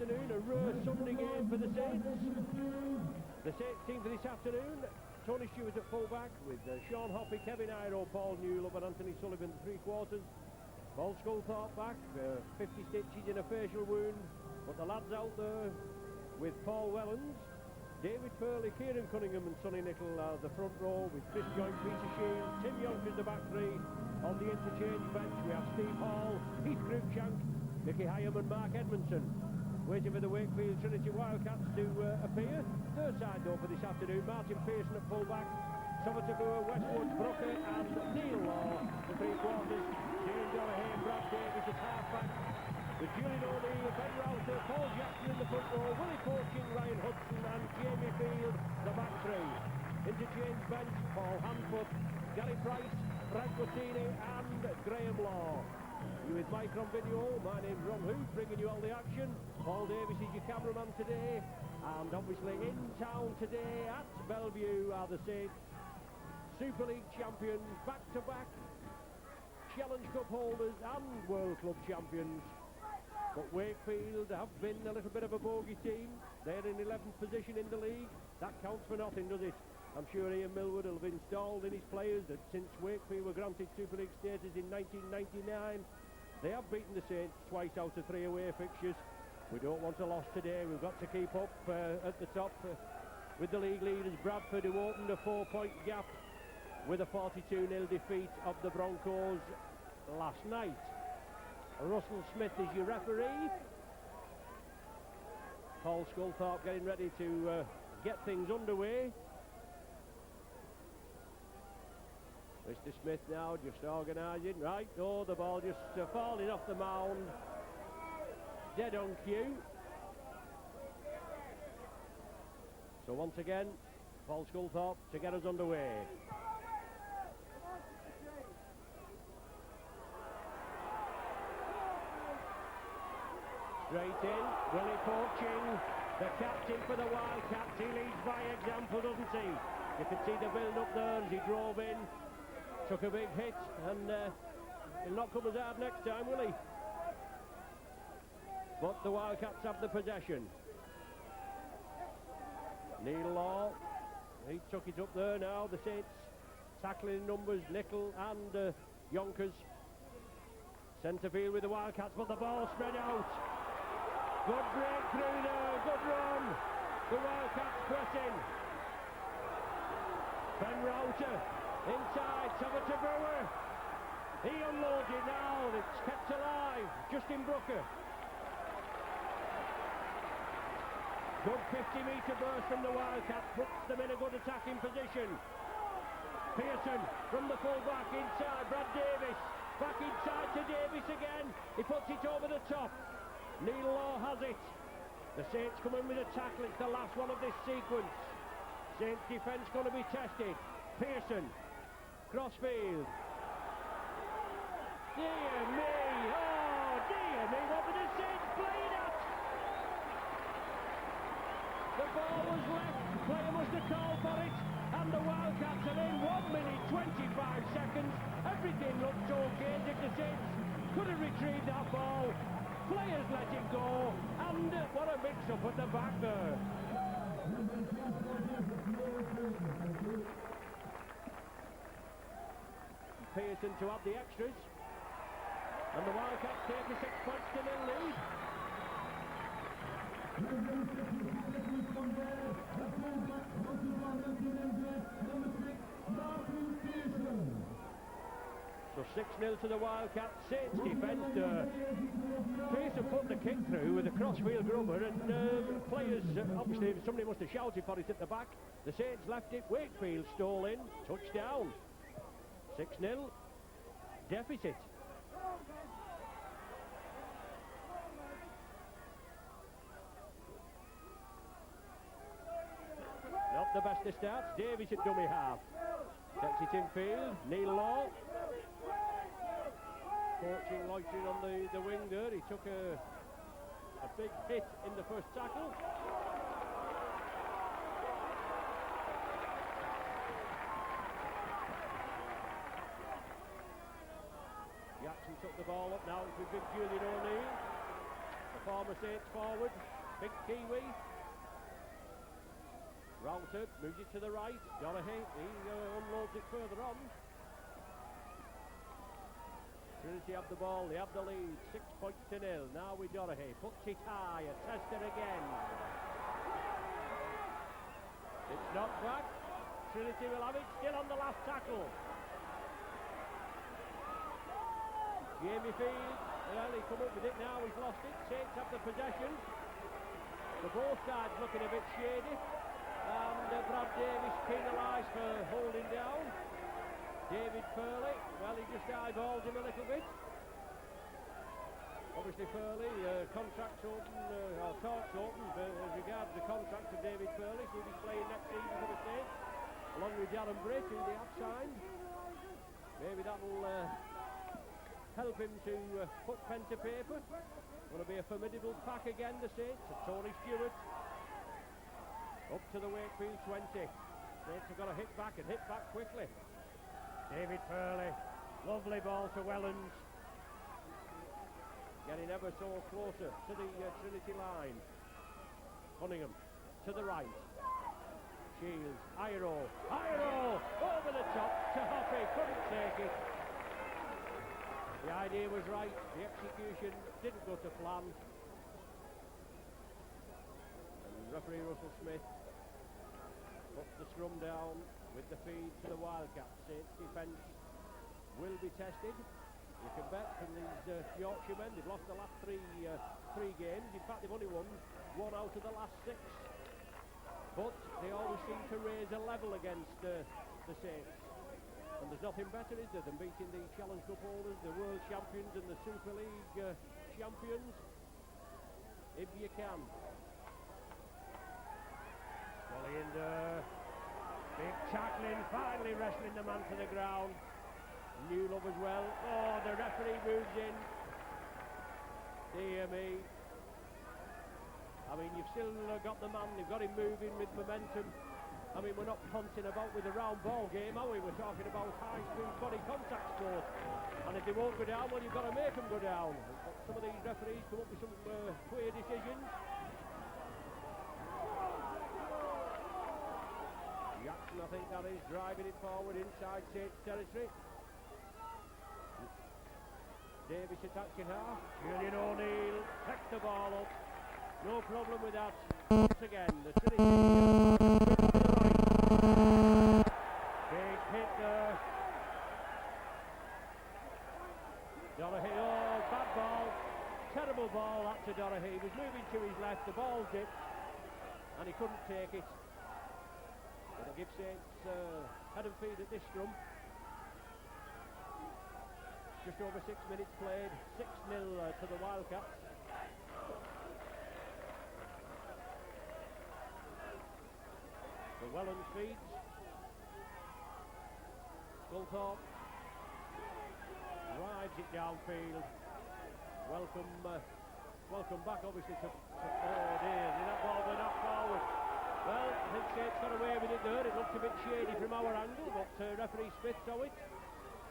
afternoon, a rare Sunday game for the Saints. The Saints team for this afternoon, Tony Stewart at full-back, with Sean Hoppy, Kevin Iro, Paul Newell and Anthony Sullivan at three-quarters. Paul Sculthorpe back, 50 stitches in a facial wound, but the lads out there with Paul Wellens, David Purley, Kieran Cunningham and Sonny Nicol are the front row, with Chris Joint, Peter Shields, Tim Yonkers the back three. On the interchange bench we have Steve Hall, Heath Cruikshank, Mickey Hyam and Mark Edmondson. Waiting for the Wakefield Trinity Wildcats to appear. Third side though for this afternoon, Martin Pearson at full-back, Somertabur, Westwood, Brooker and Neil Law for three-quarters. James O'Hare, Brad Davis at half-back, with Julian O'Neill, Ben Router, Paul Jackson in the front row, Willie Poaching, Ryan Hudson and Jamie Field, the back three. Interchange bench, Paul Hanfoot, Gary Price, Frank Bottini and Graham Law. You with Mike on video, my name's Ron Hoot, bringing you all the action. Paul Davis is your cameraman today, and obviously in town today at Bellevue are the Saints, Super League champions, back-to-back Challenge Cup holders and World Club champions. But Wakefield have been a little bit of a bogey team. They're in 11th position in the league. That counts for nothing, does it? I'm sure Ian Millwood will have installed in his players that since Wakefield were granted Super League status in 1999, they have beaten the Saints twice out of 3 away fixtures. We don't want a loss today. We've got to keep up at the top with the league leaders Bradford, who opened a 4-point gap with a 42-0 defeat of the Broncos last night. Russell Smith is your referee. Paul Sculthorpe getting ready to get things underway. Mr. Smith now just organising. Right, oh, the ball just falling off the mound. Dead on cue. So once again, Paul Sculthorpe to get us underway. Straight in, Willie Poaching, the captain for the Wildcats. He leads by example, doesn't he? You can see the build up there as he drove in. Took a big hit, and he'll not come as hard next time, will he? But the Wildcats have the possession. Neil Law, he took it up there now. The Saints tackling numbers, Nicol and Yonkers. Centre field with the Wildcats, but the ball spread out. Good breakthrough there, good run. The Wildcats pressing. Ben Router inside, Somertabur. He unloads it now, it's kept alive. Justin Brooker. Good 50-metre burst from the Wildcats, puts them in a good attacking position. Pearson from the full-back inside, Brad Davis. Back inside to Davis again. He puts it over the top. Neil Law has it. The Saints come in with a tackle. It's the last one of this sequence. Saints defence going to be tested. Pearson. Crossfield. Dear me. Oh, dear me. What were the Saints playing at? The ball was left. Player must have called for it. And the Wildcats are in 1 minute 25 seconds. Everything looked okay as if the Saints could have retrieved that ball. Players let it go, and what a mix-up at the back there. Pearson to add the extras, and the Wildcats take a 6-point lead. So 6-0 to the Wildcats. Saints defence. Pearson put the kick through with a crossfield grubber, and players, obviously somebody must have shouted for it at the back. The Saints left it. Wakefield stole in. Touchdown. 6-0. Deficit. Not the best of starts. Davis at dummy half. Takes it in field. Neil Law. Poaching, loitering on the wing there. He took a big hit in the first tackle. Jackson took the ball up now. It's with big Julian O'Neill. The former Saints forward, big Kiwi. Router moves it to the right. Donaghy, he unloads it further on. Trinity have the ball, they have the lead, 6 points to 0. Now with Donaghy, puts it high, a tester again. It's knocked back. Trinity will have it, still on the last tackle. Jamie Field, well, he come up with it now, he's lost it. Saints have the possession. The both sides looking a bit shady. And Brad Davis penalised for holding down. David Furley, well, he just eyeballs him a little bit. Obviously Furley, contract's open, or talks open as regards the contract of David Furley, so he's playing next season for the Saints, along with Darren Britt, who they have signed. Maybe that'll help him to put pen to paper. Going to be a formidable pack again, the Saints. Tony Stewart up to the Wakefield 20. Saints have got to hit back and hit back quickly. David Furley, lovely ball to Wellens. Getting ever so closer to the Trinity line. Cunningham to the right. Shields, Iro, over the top to Hoppy, couldn't take it. The idea was right, the execution didn't go to plan. And referee Russell Smith puts the scrum down with the feed to the Wildcats. Saints defence will be tested. You can bet from these Yorkshiremen, they've lost the last three games. In fact, they've only won 1 out of the last 6. But they always seem to raise a level against the Saints. And there's nothing better, is there, than beating the Challenge Cup holders, the World Champions and the Super League champions, if you can. Collinder, big tackling, finally wrestling the man to the ground. Newlove as well. Oh, the referee moves in. Dear me. I mean, you've still got the man, you've got him moving with momentum. I mean, we're not punting about with a round ball game, are we? We're talking about high-speed body contact sport. And if they won't go down, well, you've got to make them go down. Some of these referees come up with some queer decisions. Jackson, I think that is, driving it forward inside Saints territory. Davis attacking half. Julian O'Neill takes the ball up. No problem with that. Once again, the Trinity big hit there. Donaghy, oh, bad ball. Terrible ball that to Donaghy. He was moving to his left, the ball dipped, and he couldn't take it. It'll give Saints head and feed at this scrum. Just over 6 minutes played, 6-0 to the Wildcats. The Wellens feeds. Sculthorpe drives it downfield. Welcome back, obviously, to oh dear, did that ball go knocked forward? Well, I think Saints got away with it there. It looked a bit shady from our angle, but referee Smith saw it,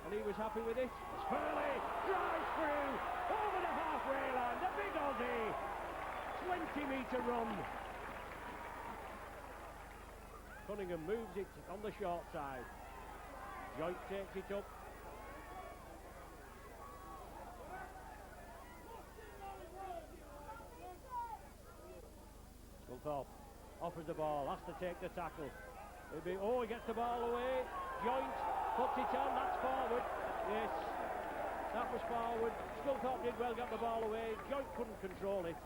and he was happy with it. Furley drives through, over the halfway line, the big Aussie, 20-metre run. Cunningham moves it on the short side. Joint takes it up. Sculthorpe offers the ball, has to take the tackle. He gets the ball away. Joint puts it on, that's forward. Yes, that was forward. Sculthorpe did well, got the ball away. Joint couldn't control it.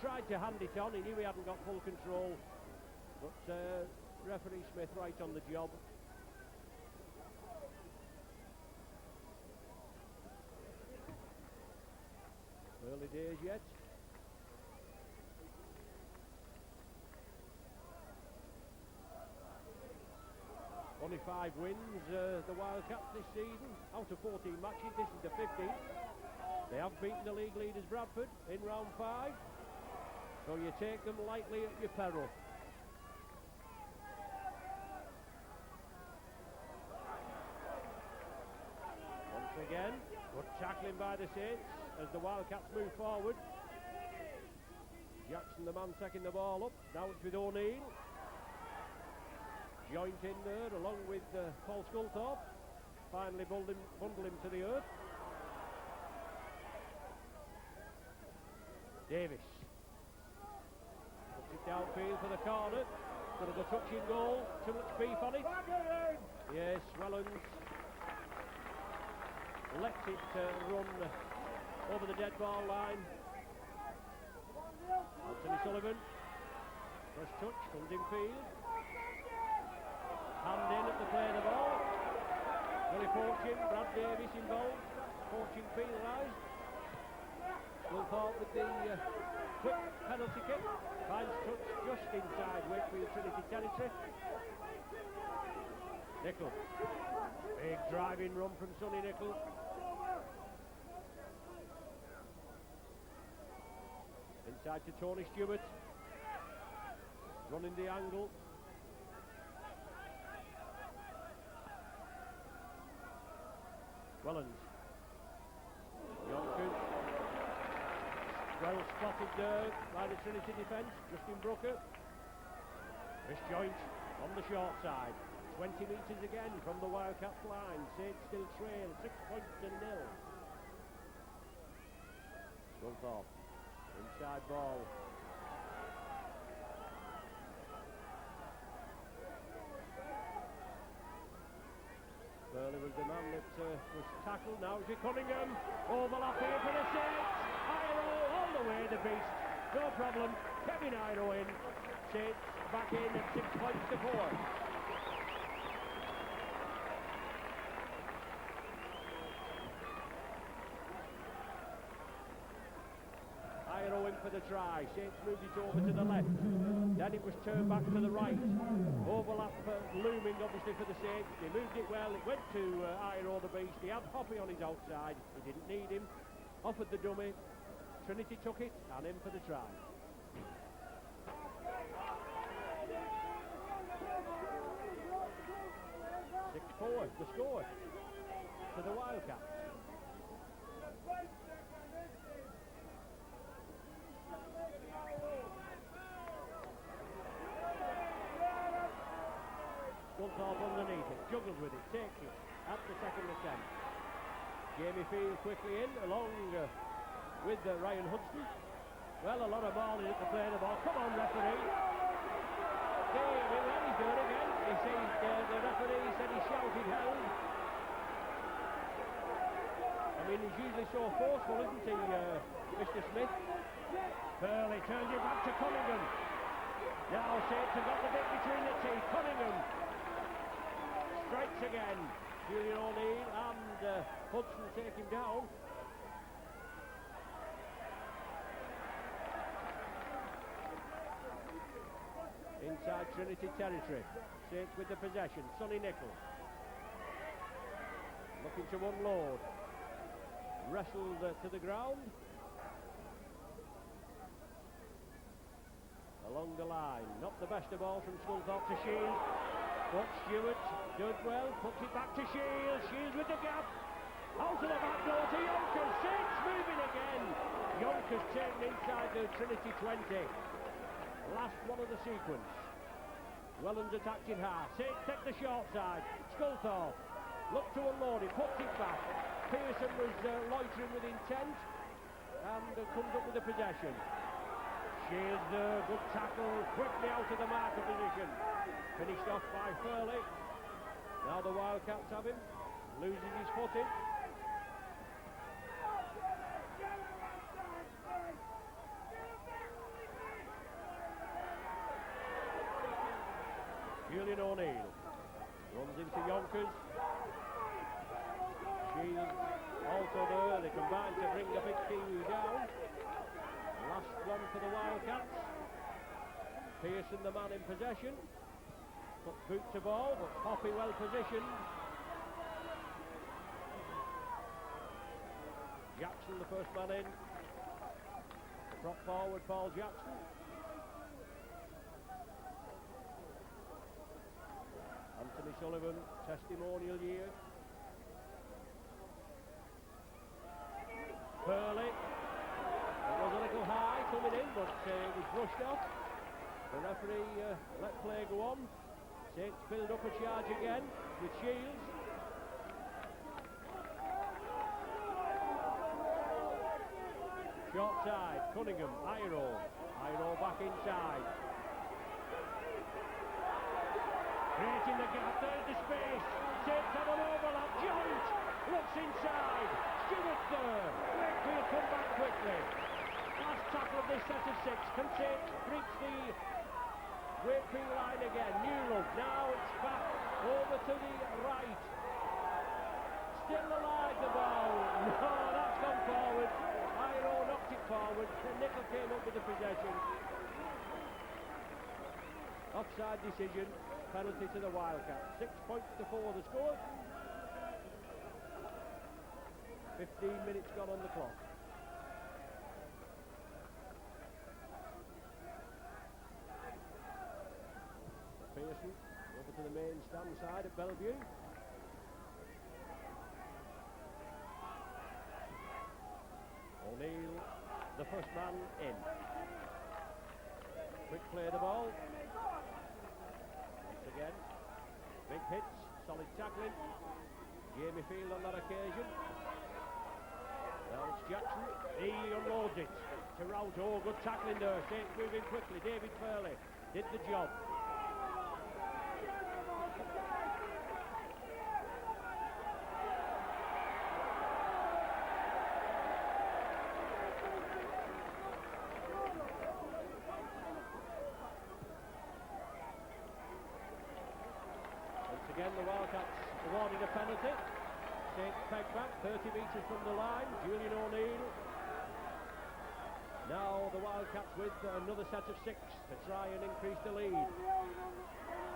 Tried to hand it on, he knew he hadn't got full control. But referee Smith right on the job. Early days yet. Only 5 wins, the Wildcats this season. Out of 14 matches, this is the 15th. They have beaten the league leaders Bradford in round 5. So you take them lightly at your peril. Once again, good tackling by the Saints as the Wildcats move forward. Pearson, the man taking the ball up. Now it's with O'Neill. Joint in there along with Paul Sculthorpe. Finally bundle him to the earth. Davis. Puts it downfield for the corner. Got a touching goal. Too much beef on it. Yes, Wellens lets it run over the dead ball line. Anthony Sullivan. First touch comes in field. Hand in at the play of the ball. Willie Fortune, Brad Davis involved. Fortune penalised. Sculthorpe with the quick penalty kick. Finds touch just inside Wakefield Trinity territory. Nickel. Big driving run from Sonny Nickel. Inside to Tony Stewart. Running the angle. Wellens. Yonkers. Well spotted there by the Trinity defence. Justin Brooker. Chris Joint on the short side. 20 metres again from the Wildcats line. Saints still trail 6 points to 0. Sculthorpe. Inside ball. Burley was the man that was tackled. Now it's Cunningham. Overlap here for the Saints. Iro all the way, the beast. No problem. Kevin Iro in. Saints back in at 6 points to 4. Iro in for the try. Saints moved it over to the left. Then it was turned back to the right. Overlap looming obviously for the Saints. They moved it well. It went to Iro the beast. He had Hoppy on his outside. He didn't need him. Offered the dummy. Trinity took it and in for the try. Six-4, the score to the Wildcats. Sculthorpe underneath it, juggles with it, takes it at the second attempt. Jamie Field quickly in, along with Ryan Hudson. Well, a lot of ball in at the play of the ball. Come on, referee. He's doing it again. He says the referee said he shouted held. I mean, he's usually so forceful, isn't he, Mr. Smith? Burley turns it back to Cunningham. Now Saints have got the bit between the teeth. Cunningham strikes again. Julian O'Neill and Hudson take him down. Inside Trinity territory. Saints with the possession. Sonny Nickel. Looking to unload. Wrestled to the ground. Along the line. Not the best of all from Sculthorpe to Shields. But Stewart does well. Puts it back to Shields. Shields with the gap. Out to the back door to Yonkers. Saints moving again. Yonkers taken inside the Trinity 20. Last one of the sequence. Wellens attacked in half. Saints take the short side. Sculthorpe looked to unload it, puts it back. Pearson was loitering with intent and comes up with the possession. Shields good tackle, quickly out of the marker position. Finished off by Furley. Now the Wildcats have him. Loses his footing. Julian O'Neill runs into Yonkers. Shields also there. They combine to bring the big Kiwi down. Last one for the Wildcats. Pearson the man in possession. Puts boot to ball, but Hoppy well positioned. Jackson the first man in. Prop forward Paul Jackson. Anthony Sullivan, testimonial year. Burley. It was a little high coming in, but it was rushed referee let play go on. Saints build up a charge again with Shields. Short side, Cunningham, Iro back inside. Creating the gap, there's the space. Saints have an overlap, Joint looks inside. Stewart there. Wakefield come back quickly. Last tackle of this set of 6. Can Saints reach the Wakefield line again? Newell, now it's back over to the right. Still alive the ball. No, that's gone forward. Iro knocked it forward. Nickel came up with the possession. Offside decision. Penalty to the Wildcats. 6 points to 4 the score. 15 minutes gone on the clock. Pearson over to the main stand side at Bellevue. O'Neill, the first man in. Quick play the ball. Once again, big hits, solid tackling. Jamie Field on that occasion. Now it's Jackson. He unloads it to Rout. Oh, good tackling there. Saints moving quickly. David Furley did the job. Again, the Wildcats awarded a penalty. Saints peg back, 30 metres from the line. Julian O'Neill. Now the Wildcats with another set of 6 to try and increase the lead.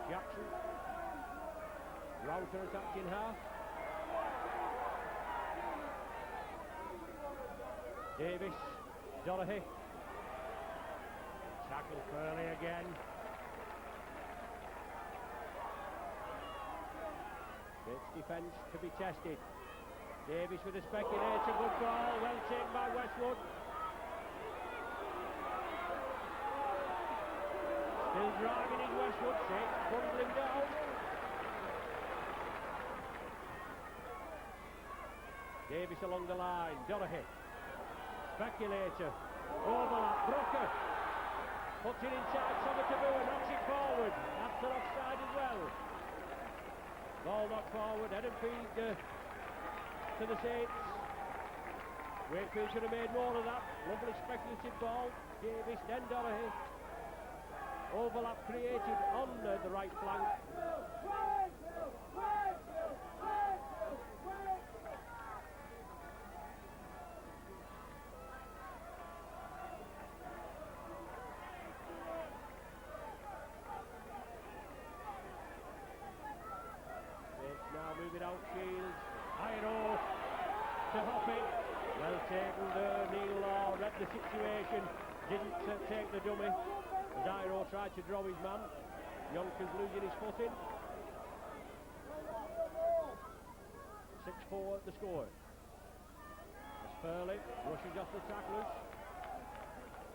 Jackson. Router attacked in half. Davis. Donoghue. Tackle Furley again. It's defence to be tested. Davis with a speculator, good ball, well taken by Westwood. Still driving in Westwood, Saints bundling down. Davis along the line, Donoghue. Speculator, overlap, Brooker. Puts it inside, Somertaboo and knocks it forward. That's an offside as well. Ball knocked forward, head and feed to the Saints. Wakefield should have made more of that. Lovely speculative ball. Davis, then Donoghue. Overlap created on the right flank. Moving out Shields, Iro to Hoppy, well taken there. Neil Law read the situation, didn't take the dummy as Iro tried to draw his man. Yonkers losing his footing. 6-4 at the score. As Furley rushes off the tacklers.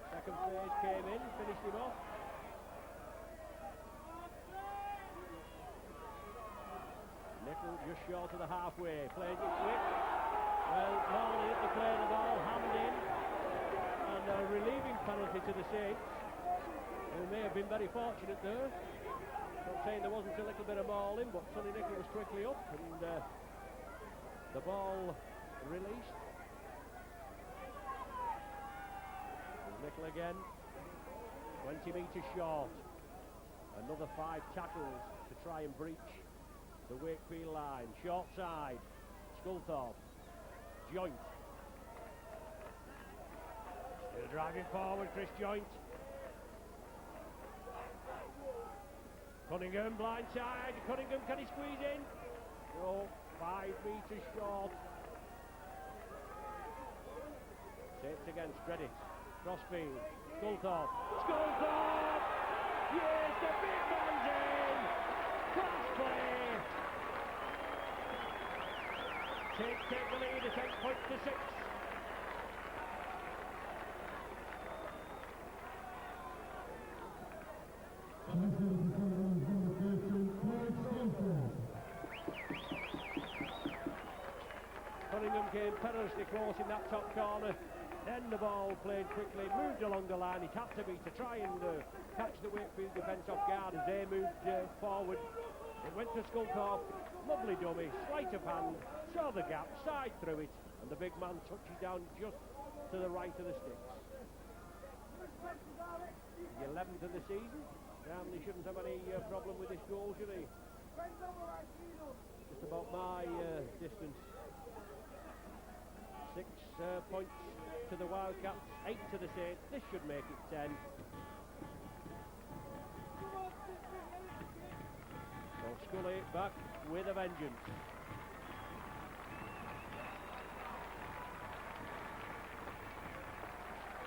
Second phase came in, finished him off. Nickel just short of the halfway, plays it quick. Well, Marley at the play of the ball, hand in, and a relieving penalty to the Saints, who may have been very fortunate there. Not saying there wasn't a little bit of mauling, but Sonny Nickel was quickly up, and the ball released. And Nickel again, 20 metres short. Another 5 tackles to try and breach the Wakefield line. Short side, Sculthorpe, Joint. Still driving forward, Chris Joint. Cunningham, blind side. Cunningham, can he squeeze in? No, 5 metres short. Saints against Reddit. Crossfield, Sculthorpe. Sculthorpe! Yes, the big man's in! Cross play! Saints take the lead at 8 points to 6. perilously close in that top corner. Then the ball played quickly, moved along the line. It had to be to try and catch the Wakefield defence off guard as they moved forward. It went to Skulkoff, lovely dummy, sleight of hand, saw the gap, side through it, and the big man touches down just to the right of the sticks. The 11th of the season. They shouldn't have any problem with this goal, should he? Just about my distance. 6 points to the Wildcats, 8 to the Saints. This should make it 10. So Scully back with a vengeance.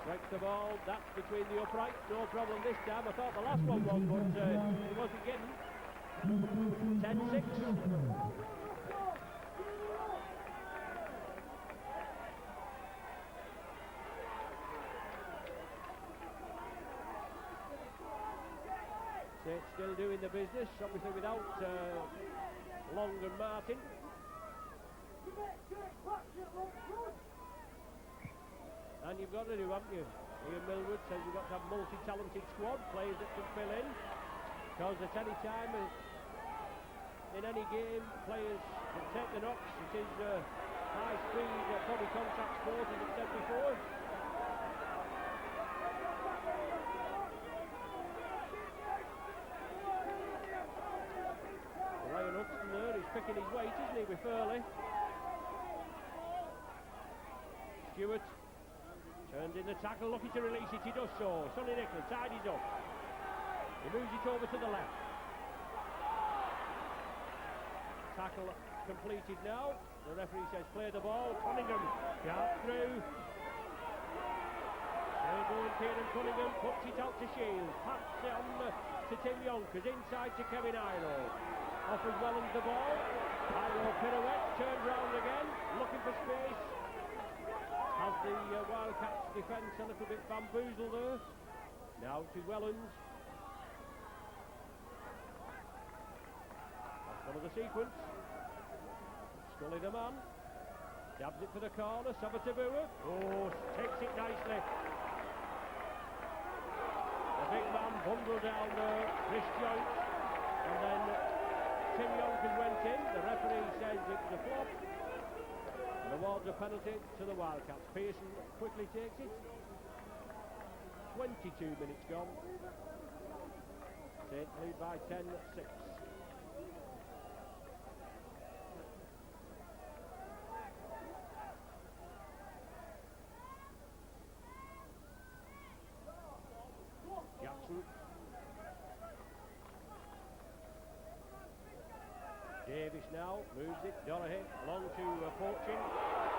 Breaks the ball, that's between the uprights, no problem this time. I thought the last one was, but it wasn't given. 10-6. Saints still doing the business, obviously without Long and Martin. And you've got to do, haven't you? Ian Millwood says you've got to have a multi-talented squad, players that can fill in. Because at any time, in any game, players can take the knocks. It is high-speed body contact sport, as I've said before. Ryan Hudson there is picking his weight, isn't he, with Furley? Stewart turns in the tackle, looking to release it, he does so. Sonny Nicholl tidies up. He moves it over to the left. Tackle completed now. The referee says play the ball. Cunningham got through. There going Kieran Cunningham, puts it out to Shields. Pats it on to Tim Yonkers, inside to Kevin Iro. Offers Wellens the ball. Iro pirouette, turns round again, looking for space. Has the Wildcats defence a little bit bamboozled there. Now to Wellens. That's one of the sequence. Scully the man. Dabs it for the corner. Sabatabua. Oh, takes it nicely. The big man bundled down Chris Joyce. And then Tim Yonkers went in. The referee says it's a flop. And awards a penalty to the Wildcats. Pearson quickly takes it. 22 minutes gone. Saints lead by 10-6. Jackson. Davis now moves it. Donoghue long to Porchin.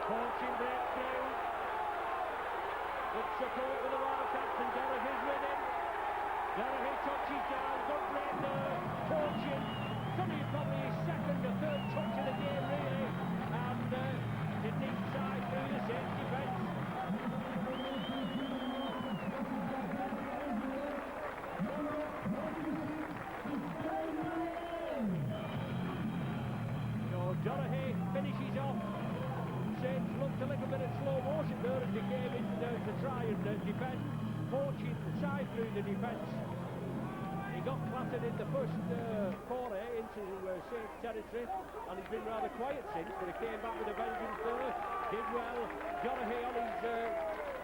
Porchin breaks through. Good support for the Wildcats, and Donoghue's with him. Donoghue touches down. Good break there. Porchin. Could be probably his second or third touch of the game, really. And didn't inside through the Saints defence. Donoghue finishes off. Saints looked a little bit at slow motion there as they came in to try and defend. Porchin side through the defence. He got flattered in the first foray into Saints territory, and he's been rather quiet since, but he came back with a vengeance there. Did well. Donoghue on his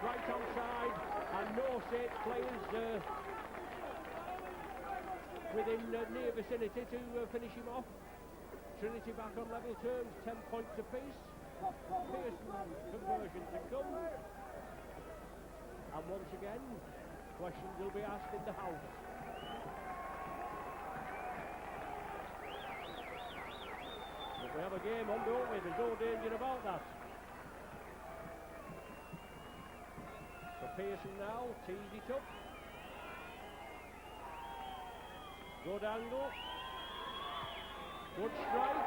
right hand side, and no Saints players within near vicinity to finish him off. Trinity back on level terms, 10 points apiece. Pearson conversion to come. And once again, questions will be asked in the house. But we have a game on, don't we? There's no danger about that. So Pearson now tees it up. Good angle. Good strike.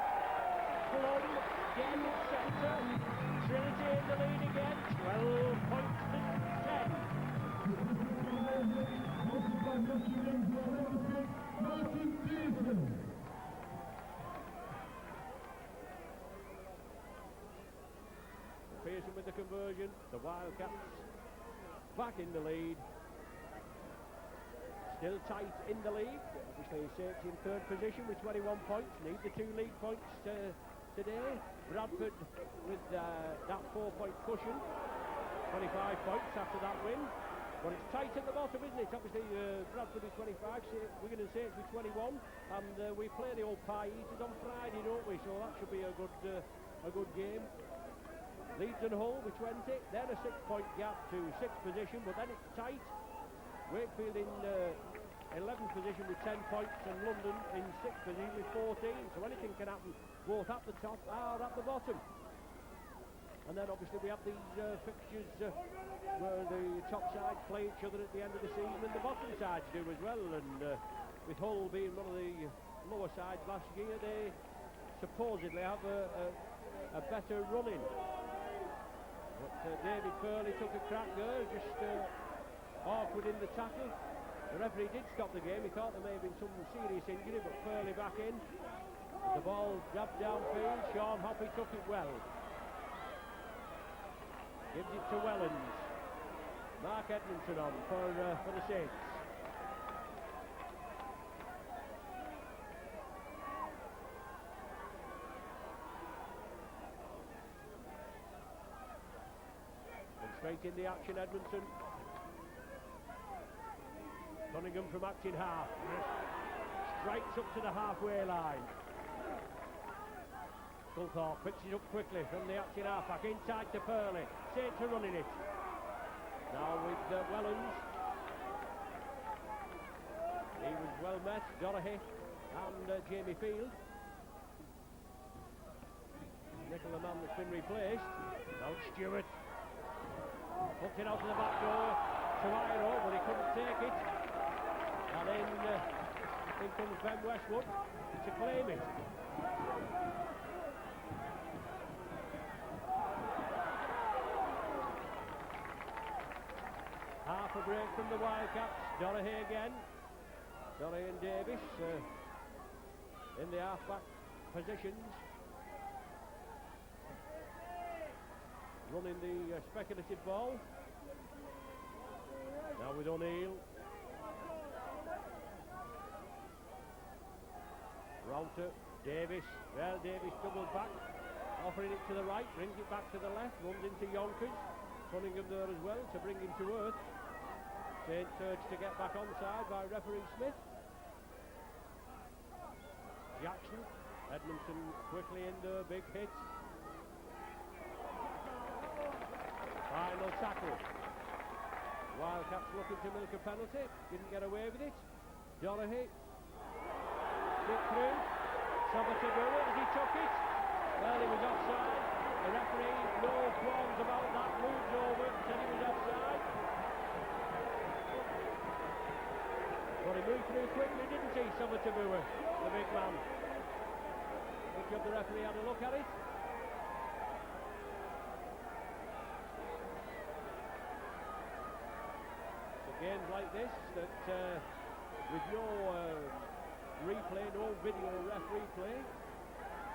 Plum, again, centre. Trinity in the lead again. 12 points to 10. Wildcats back in the lead. Still tight in the league. Obviously Saints in third position with 21 points. Need the 2 league points today. Bradford with that 4-point cushion. 25 points after that win. But it's tight at the bottom, isn't it? Obviously Bradford with 25, Wigan and Saints with 21. And we play the old pie eaters on Friday, don't we? So that should be a good game. Leeds and Hull with 20. Then a 6-point gap to 6th position, but then it's tight. Wakefield in 11th position with 10 points, and London in 6th position with 14. So anything can happen both at the top or at the bottom. And then obviously we have these fixtures where the top sides play each other at the end of the season, and the bottom sides do as well. And with Hull being one of the lower sides last year, they supposedly have a better run in. But David Furley took a crack there, just awkward in the tackle. The referee did stop the game. He thought there may have been some serious injury, but Furley back in. The ball jabbed downfield. Sean Hoppy took it well. Gives it to Wellens. Mark Edmondson on for the Saints. And straight in the action, Edmondson. Cunningham from acting half. Strikes up to the halfway line. Sculthorpe picks it up quickly from the acting half back inside to Furley. Saints are running it. Now with Wellens. He was well met. Dorahy and Jamie Field. Nickel, the man that's been replaced. Now Stewart. Puts it out to the back door to Iro, but he couldn't take it. And in comes Ben Westwood to claim it. Half a break from the Wildcats. Dorahy again. Dorahy and Davis in the half-back positions. Running the speculative ball. Now with O'Neill. Router, Davis. Well, Davis doubles back. Offering it to the right. Brings it back to the left. Runs into Yonkers. Cunningham there as well to bring him to earth. Saints urged to get back onside by referee Smith. Jackson. Edmondson quickly in there. Big hit. Final tackle. Wildcats looking to milk a penalty. Didn't get away with it. Dorahy. Stick through. Sabatabua as he took it. Well, he was offside. The referee, no qualms about that. Moved over, said he was offside. But he moved through quickly, didn't he, Sabatabua, the big man. Good job the referee had a look at it. Games like this that with no replay, no video ref replay,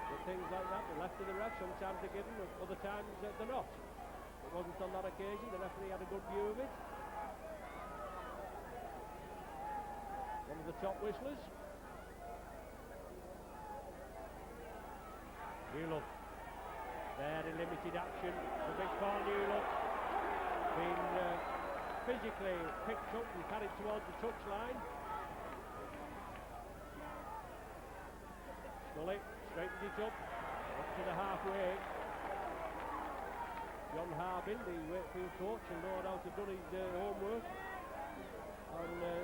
but things like that, they're left to the ref. Sometimes they're given, other times they're not. It wasn't on that occasion. The referee had a good view of it. One of the top whistlers. Newland. Very limited action for big Paul Newland. Been physically picked up and carried towards the touchline. Scully straightens it up to the halfway. John Harbin, the Wakefield coach, will no doubt have done his homework on the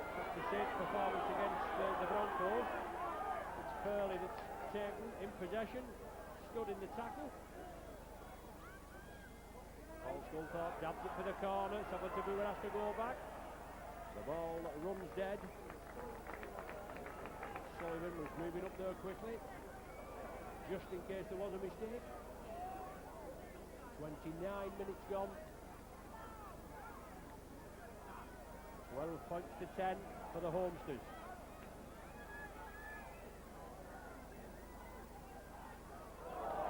Saints' performance against the Broncos. It's Furley that's taken in possession, stood in the tackle. Sculthorpe dabs it for the corner. Sabatabua has to go back. The ball runs dead. Sullivan was moving up there quickly, just in case there was a mistake. 29 minutes gone. 12 points to 10 for the Homesters.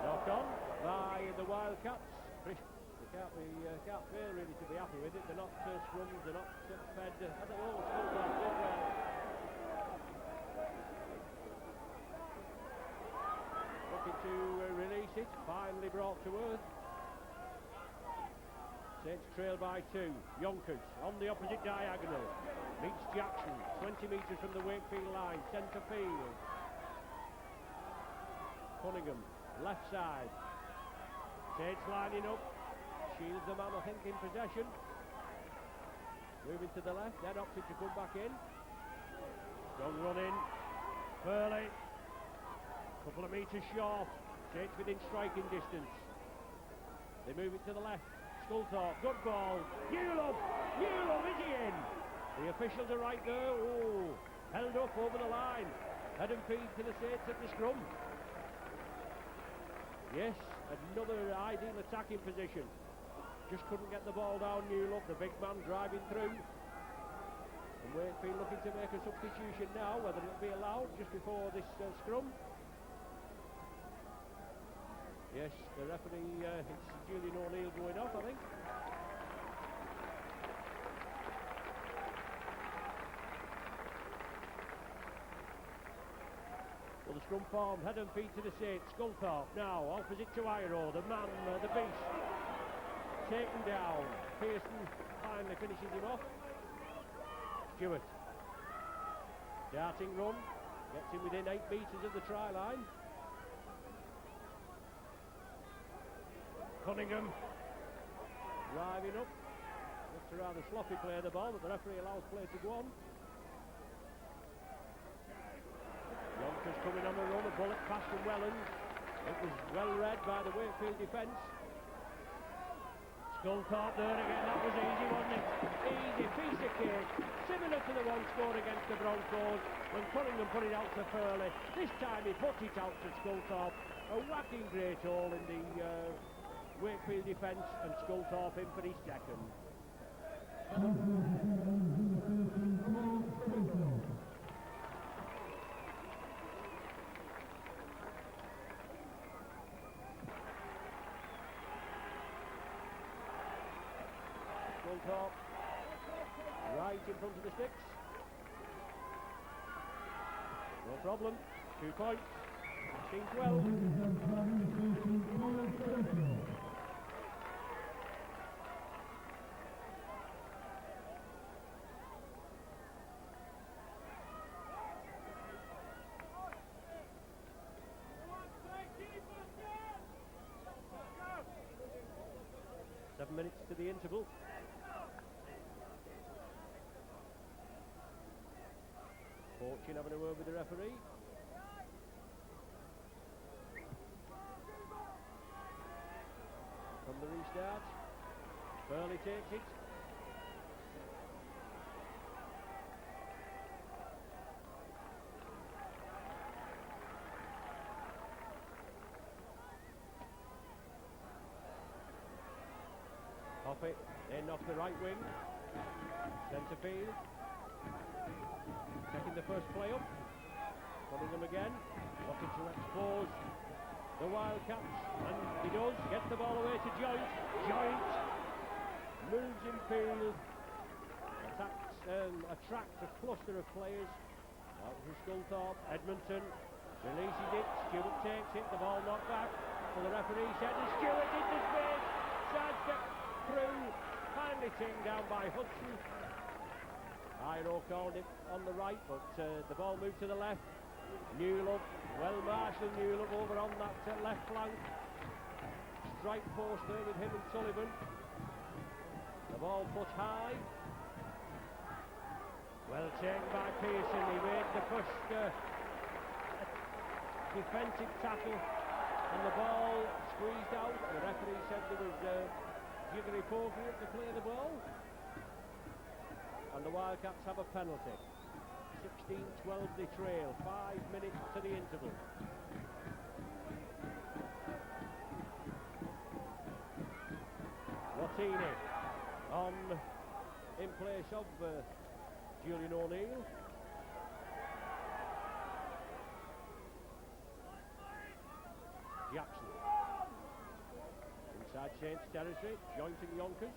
Knocked on by the Wildcats. can't fail really to be happy with it. They're not scrummed, they're not fed. I think all schools are good well. Looking to release it, finally brought to earth. Saints trail by 2. Yonkers on the opposite diagonal. Meets Jackson, 20 metres from the Wakefield line, centre field. Cunningham, left side. Saints lining up. Shields the man, I think, in possession. Moving to the left, then opted to come back in. Strong run in. Furley. Couple of metres short. Saints within striking distance. They move it to the left. Sculthorpe, good ball. Newlove, is he in? The officials are right there. Oh, held up over the line. Head and feed to the Saints at the scrum. Yes, another ideal attacking position. Just couldn't get the ball down, Newlove, the big man driving through. And Wakefield looking to make a substitution now, whether it'll be allowed just before this scrum. Yes, the referee, it's Julian O'Neill going off, I think. Well, the scrum formed, head and feet to the Saints. Sculthorpe now, opposite to Iro, the man, the beast. Taken down. Pearson finally finishes him off. Stewart. Darting run. Gets him within 8 metres of the try line. Cunningham. Driving up. Looks a rather sloppy play of the ball, but the referee allows play to go on. Yonkers coming on the run. A bullet pass from Wellens. It was well read by the Wakefield defence. Sculthorpe there again, that was easy, wasn't it? Easy, piece of cake. Similar to the one scored against the Broncos when Cunningham put it out to Furley. This time he put it out to Sculthorpe. A whacking great hole in the Wakefield defence, and Sculthorpe in for his second. Sculthorpe right in front of the sticks. No problem. 2 points. 16-12. Seven minutes to the interval. Fortune having a word with the referee. From the restart. Furley takes it. Off it, then off the right wing. Centre field. Taking the first play up. Cunningham again. Looking to expose the Wildcats. And he does. Gets the ball away to Joynt. Joynt moves in field. Attracts a cluster of players. Out to Sculthorpe. Edmonton releases it. Stewart takes it. The ball knocked back. So the referee said, and Stewart into space. Sidestep through. Finally taken down by Hudson. Iro called it on the right, but the ball moved to the left. Newlove, well marshalled Newlove over on that left flank. Strike post there with him and Sullivan. The ball put high. Well taken by Pearson. He made the first defensive tackle, and the ball squeezed out. The referee said there was jiggery pokery to play the ball. And the Wildcats have a penalty. 16-12 they trail. 5 minutes to the interval. Watini on in place of Julian O'Neill. Jackson Inside Saints territory, jointing Yonkers.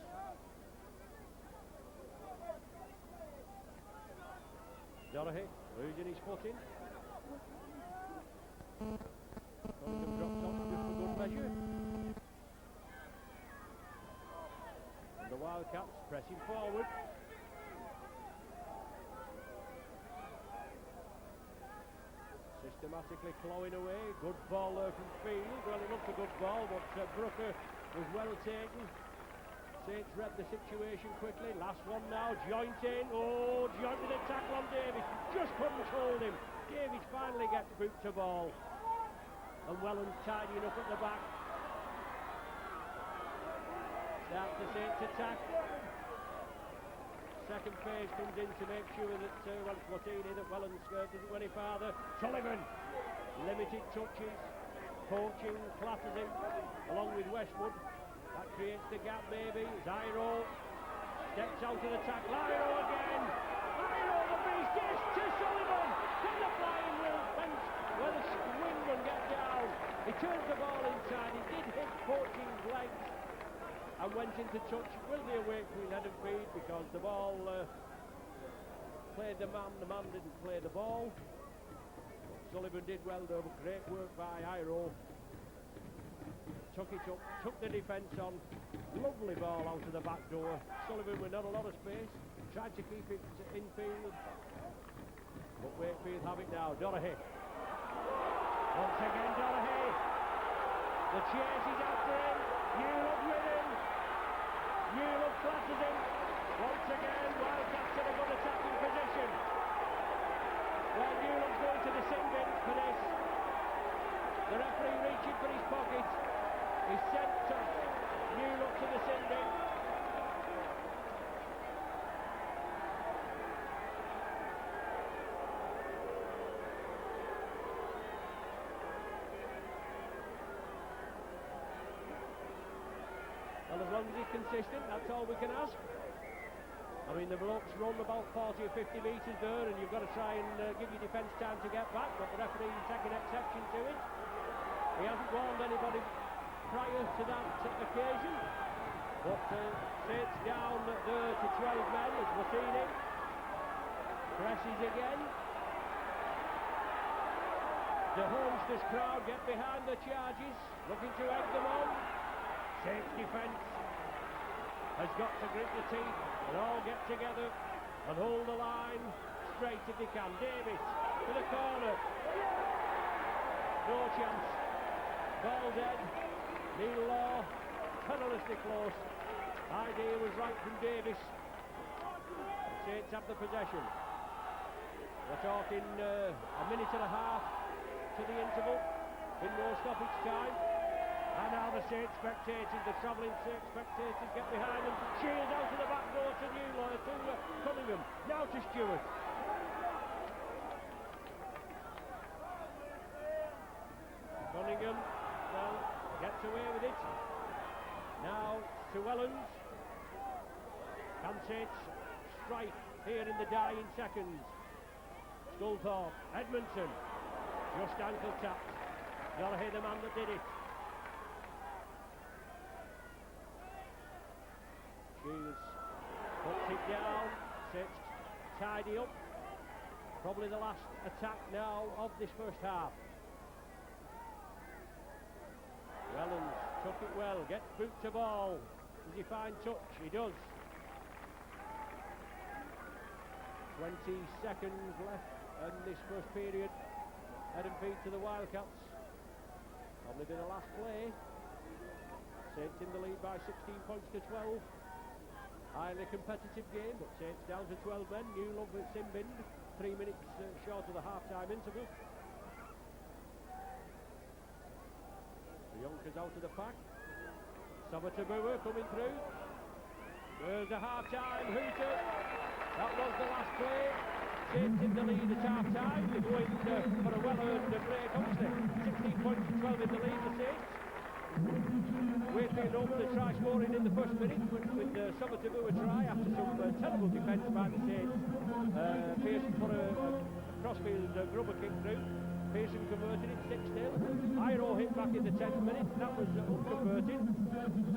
Donoghue losing his footing. Cunningham drops off just for good measure. And the Wildcats pressing forward. Systematically clawing away. Good ball there from field. Well, it looked a good ball, but Brooker was well taken. Saints read the situation quickly. Last one now, jointing. Oh, jointed a tackle on Davis. Just couldn't hold him. Davis finally gets boot to ball. And Wellens tidying up at the back. Starts the Saints attack. Second phase comes in to make sure that, well, it's Watini, that Wellens doesn't go any farther. Sullivan, limited touches. Poaching, clatters him, along with Westwood. That creates the gap, maybe. Zyro steps out of the tackle. Zyro again. Zyro, the beast is to Sullivan. From the flying wheel fence, where the swing and get down. He turns the ball inside. He did hit Poaching's legs and went into touch. It will be a Wakefield head and feed because the ball played the man didn't play the ball. Sullivan did well though, great work by Iro. Took it up, took the defence on. Lovely ball out of the back door. Sullivan with not a lot of space. Tried to keep it infield. But Wakefield have it now. Donoghue. Once again Donoghue. The chase is after him. Newlock with him. Newlock flatters him. Once again, Wildcats in a good attacking position. Well, Newlock's going to the sin bin for this. The referee reaching for his pocket. He sent Newlock to the sin bin. Well, as long as he's consistent, that's all we can ask. I mean, the blokes run about 40 or 50 metres there, and you've got to try and give your defence time to get back, but the referee is taking exception to it. He hasn't warned anybody prior to that occasion, but Saints down there to 12 men as Watini presses again. The Homestead crowd get behind the charges, looking to egg them on. Saints defence has got to grit the teeth and all get together and hold the line straight if they can. Davis to the corner. No chance. Ball dead. Neil Law perilously close. Idea was right from Davis. Saints have the possession. We're talking a minute and a half to the interval. Been no stoppage time. And now the Saints spectators, the travelling Saints spectators get behind them. Cheers out to the back door to Newlaw, to Cunningham. Now to Stewart. Cunningham, well, gets away with it. Now to Wellens. Can Saints strike here in the dying seconds? Sculthorpe, Edmondson, just ankle tapped. Gotta hear the man that did it. Shields puts it down. Saints tidy up. Probably the last attack now of this first half. Wellens took it well, gets boot to ball. Does he find touch? He does. 20 seconds left in this first period. Head and feet to the Wildcats. Probably be the last play. Saints in the lead by 16 points to 12. Highly competitive game, but Saints down to 12 men. New love with Simbind. 3 minutes short of the half-time interval. The Yonkers out of the pack. Sabatabua coming through. There's the half-time hooter. That was the last play. Saints in the lead at half-time. They're going for a well-earned break, obviously. 16 points to 12 in the lead, the Saints. Wakefield over to try scoring in the first minute with Sabatabua try after some terrible defence by the Saints. Pearson put a crossfield grubber kick through. Pearson converted it 6-0. Iro hit back in the 10th minute. That was unconverted.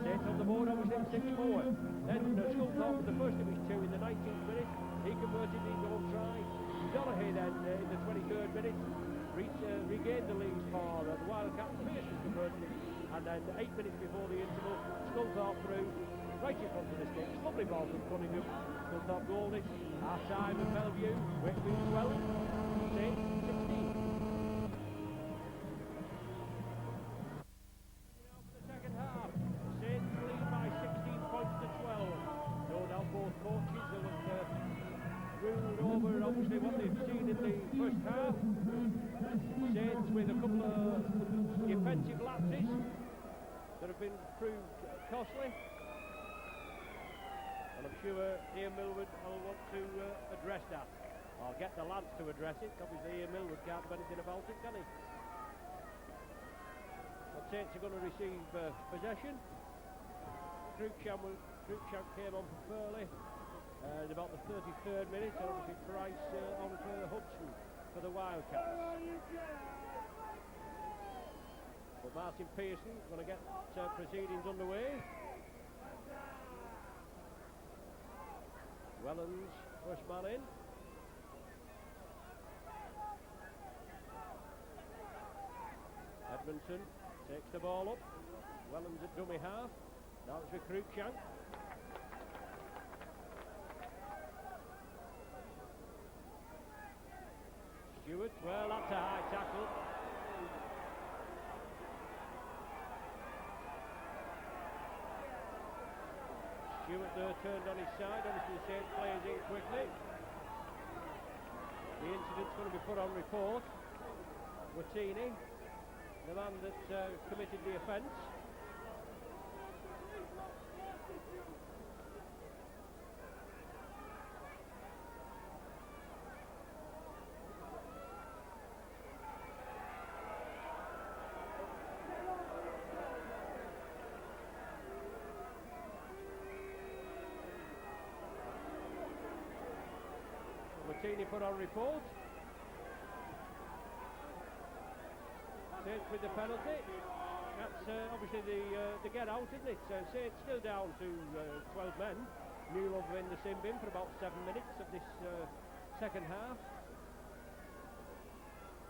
Saints on the board, obviously 6-4. Then Sculthorpe with the first of his two in the 19th minute. He converted the goal try. Donaghy then in the 23rd minute regained the lead for the Wildcats. Pearson converted it. And then 8 minutes before the interval, Sculthorpe through right in front of the sticks. Lovely ball from Cunningham. Sculthorpe goal it. Half time at Bellevue. Wakefield 12. Saints 16. Now for the second half. Saints lead by 16 points to 12. No doubt both coaches will have ruled over obviously what they've seen in the first half. Saints with a couple of defensive lapses that have been proved costly. And I'm sure Ian Millwood will want to address that. Or get the lads to address it. Obviously Ian Millwood can't do anything about it, can he? But Saints are going to receive possession. Cruikshank came on for Furley in about the 33rd minute. And obviously Price on for Hudson for the Wildcats. But Martin Pearson is going to get proceedings underway. Wellens, first man in. Edmondson takes the ball up. Wellens at dummy half. Now it's for Cruikshank. Stewart, well that's a high tackle. Stewart there turned on his side, obviously the Saints players in quickly. The incident's going to be put on report. Wattini, the man that committed the offence. Wattini put on report. Saints with the penalty. That's obviously the get out, isn't it? Saints still down to 12 men. Newlove in the sin bin for about 7 minutes of this second half.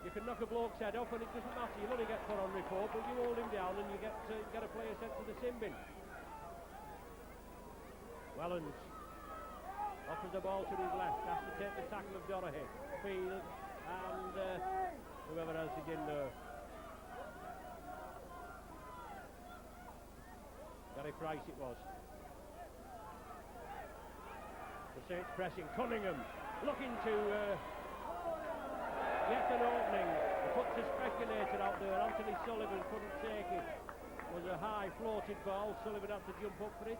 You can knock a bloke's head off and it doesn't matter. You'll only get put on report, but you hold him down and you get a player sent to the sin bin. Wellens offers the ball to his left, has to take the tackle of Donaghy. Field and whoever else is in there. Gary Price it was. The Saints pressing. Cunningham looking to get an opening. He puts a speculator out there. Anthony Sullivan couldn't take it. It was a high floated ball. Sullivan had to jump up for it.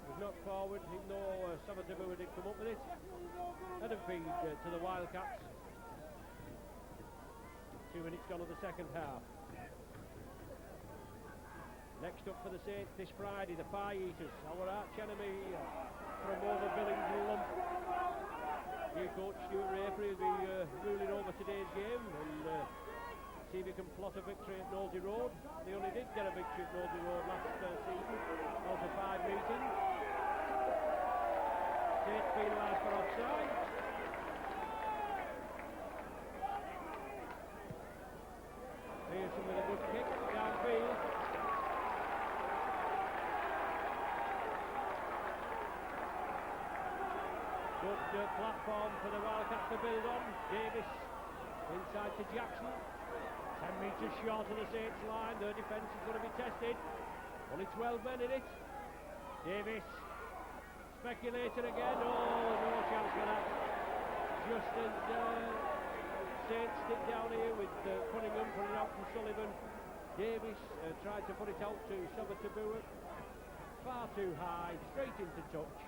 Was knocked forward, even though Savatabu didn't come up with it. Header feed to the Wildcats. 2 minutes gone of the second half. Next up for the Saints this Friday, the Pie Eaters, our arch enemy from over Billings Lump. New coach Stuart Rapery will be ruling over today's game and see if he can plot a victory at Nosey Road. They only did get a victory at Nosey Road last season, out of 5 meetings. Saints penalised for offside. Pearson with a good kick downfield. Good platform for the Wildcats to build on. Davis inside to Jackson. 10 metres short of the Saints line. Their defence is going to be tested. Only 12 men in it. Davis. Speculator again. Oh, no chance for that. Just as Saints stick down here with Cunningham putting it out from Sullivan. Davis tried to put it out to Savatabu. Far too high. Straight into touch.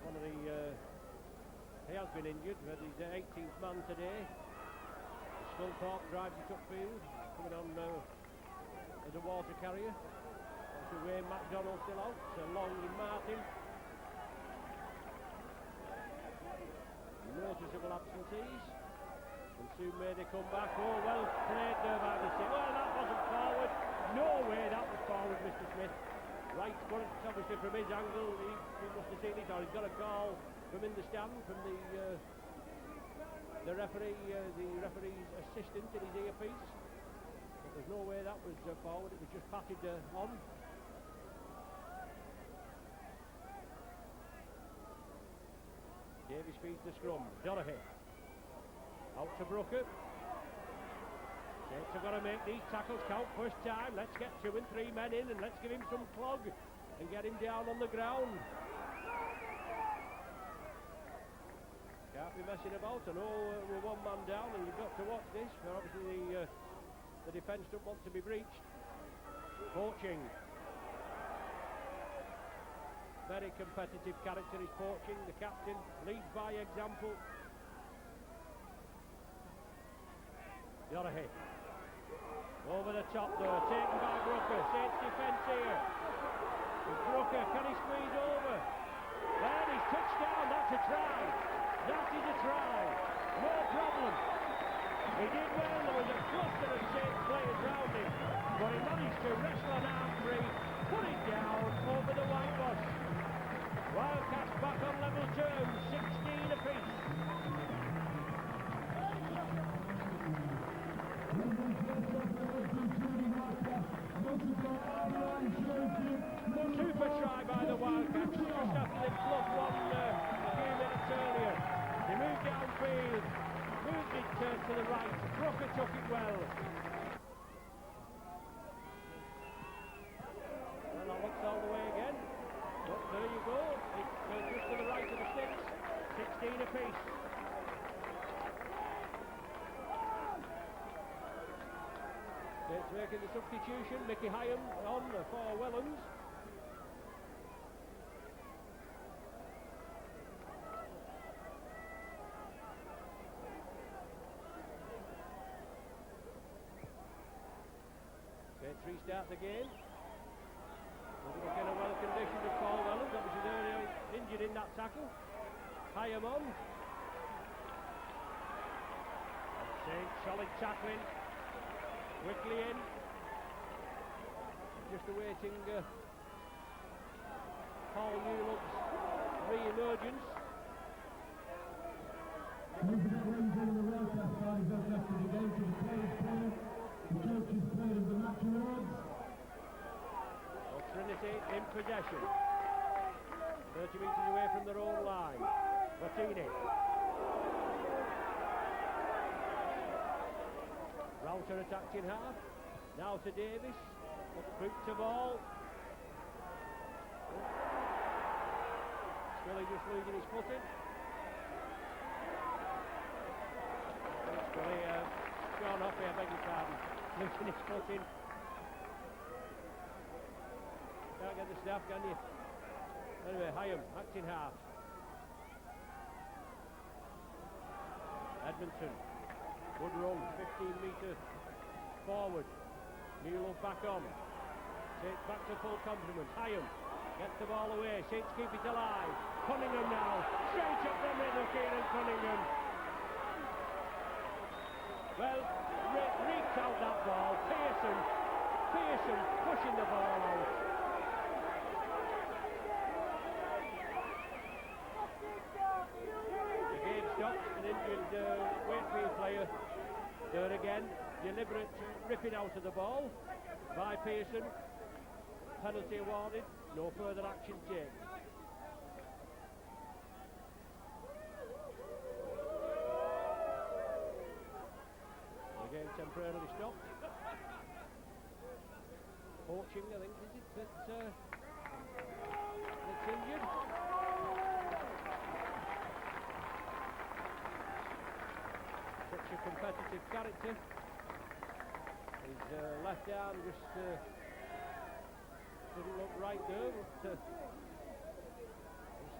One of the he has been injured, but he's the 18th man today. Sculthorpe drives it upfield, coming on as a water carrier. Mr. Wayne McDonald still out. Sir Long and Martin. Noticeable absentees. And soon may they come back. Oh, well played there by the City. Well, that wasn't forward. No way that was forward, Mr. Smith. Right, but it's obviously from his angle. He must have seen it, or he's got a call from in the stand from the referee, the referee's assistant in his earpiece. But there's no way that was forward. It was just patted on. Davies feeds the scrum. Donoghue. Out to Brooker. Saints have got to make these tackles count first time. Let's get 2 and 3 men in and let's give him some clog and get him down on the ground. Can't be messing about. I know we're 1 man down and you've got to watch this. But obviously the defence don't want to be breached. Poaching. Very competitive character is Poaching. The captain leads by example. Donoghue. Over the top though, taken by Brooker. Saints defence here. Brooker, can he squeeze over? Well, he's touched down. That's a try. That is a try. No problem. He did well. There was a cluster of Saints players round him, but he managed to wrestle an arm free, put it down over the whitewash. Wildcats back on level terms, 16 apiece. Super try by the Wildcats just after they fluffed one a few minutes earlier. They moved downfield, moved it to the right. Brooker took it well. Well, that looks all the way again. But there you go. It's just to the right of the sticks. 16 apiece. It's making the substitution. Mickey Hyam on for Wellens. Let's restart the game. Looking in a well condition of Paul Wellens. Obviously they're injured in that tackle. Hyam on. Saints solid tackling. Quickly in. Just awaiting Paul Newlock's re-emergence. Trinity in possession. 30 metres away from their own line. Martini. Router attacked in half. Now to Davis. Boot to ball. Scully just losing his footing. Scully, Sean Hoppy, I beg your pardon. Losing his footing. Can't get the staff, can you? Anyway, Hyam, acting half. Edmondson. Good run, 15 metres forward. Newlock back on. Saints back to full complement. Hyam gets the ball away. Saints keep it alive. Cunningham now. Straight up the middle, Kieran Cunningham. Well, reeked out that ball. Pearson pushing the ball out. The game stopped. An injured Wakefield player there again. Deliberate ripping out of the ball by Pearson. Penalty awarded. No further action taken. The game temporarily stopped. Poaching, I think, is it that's injured? Such a competitive character. His left arm just didn't look right there, but was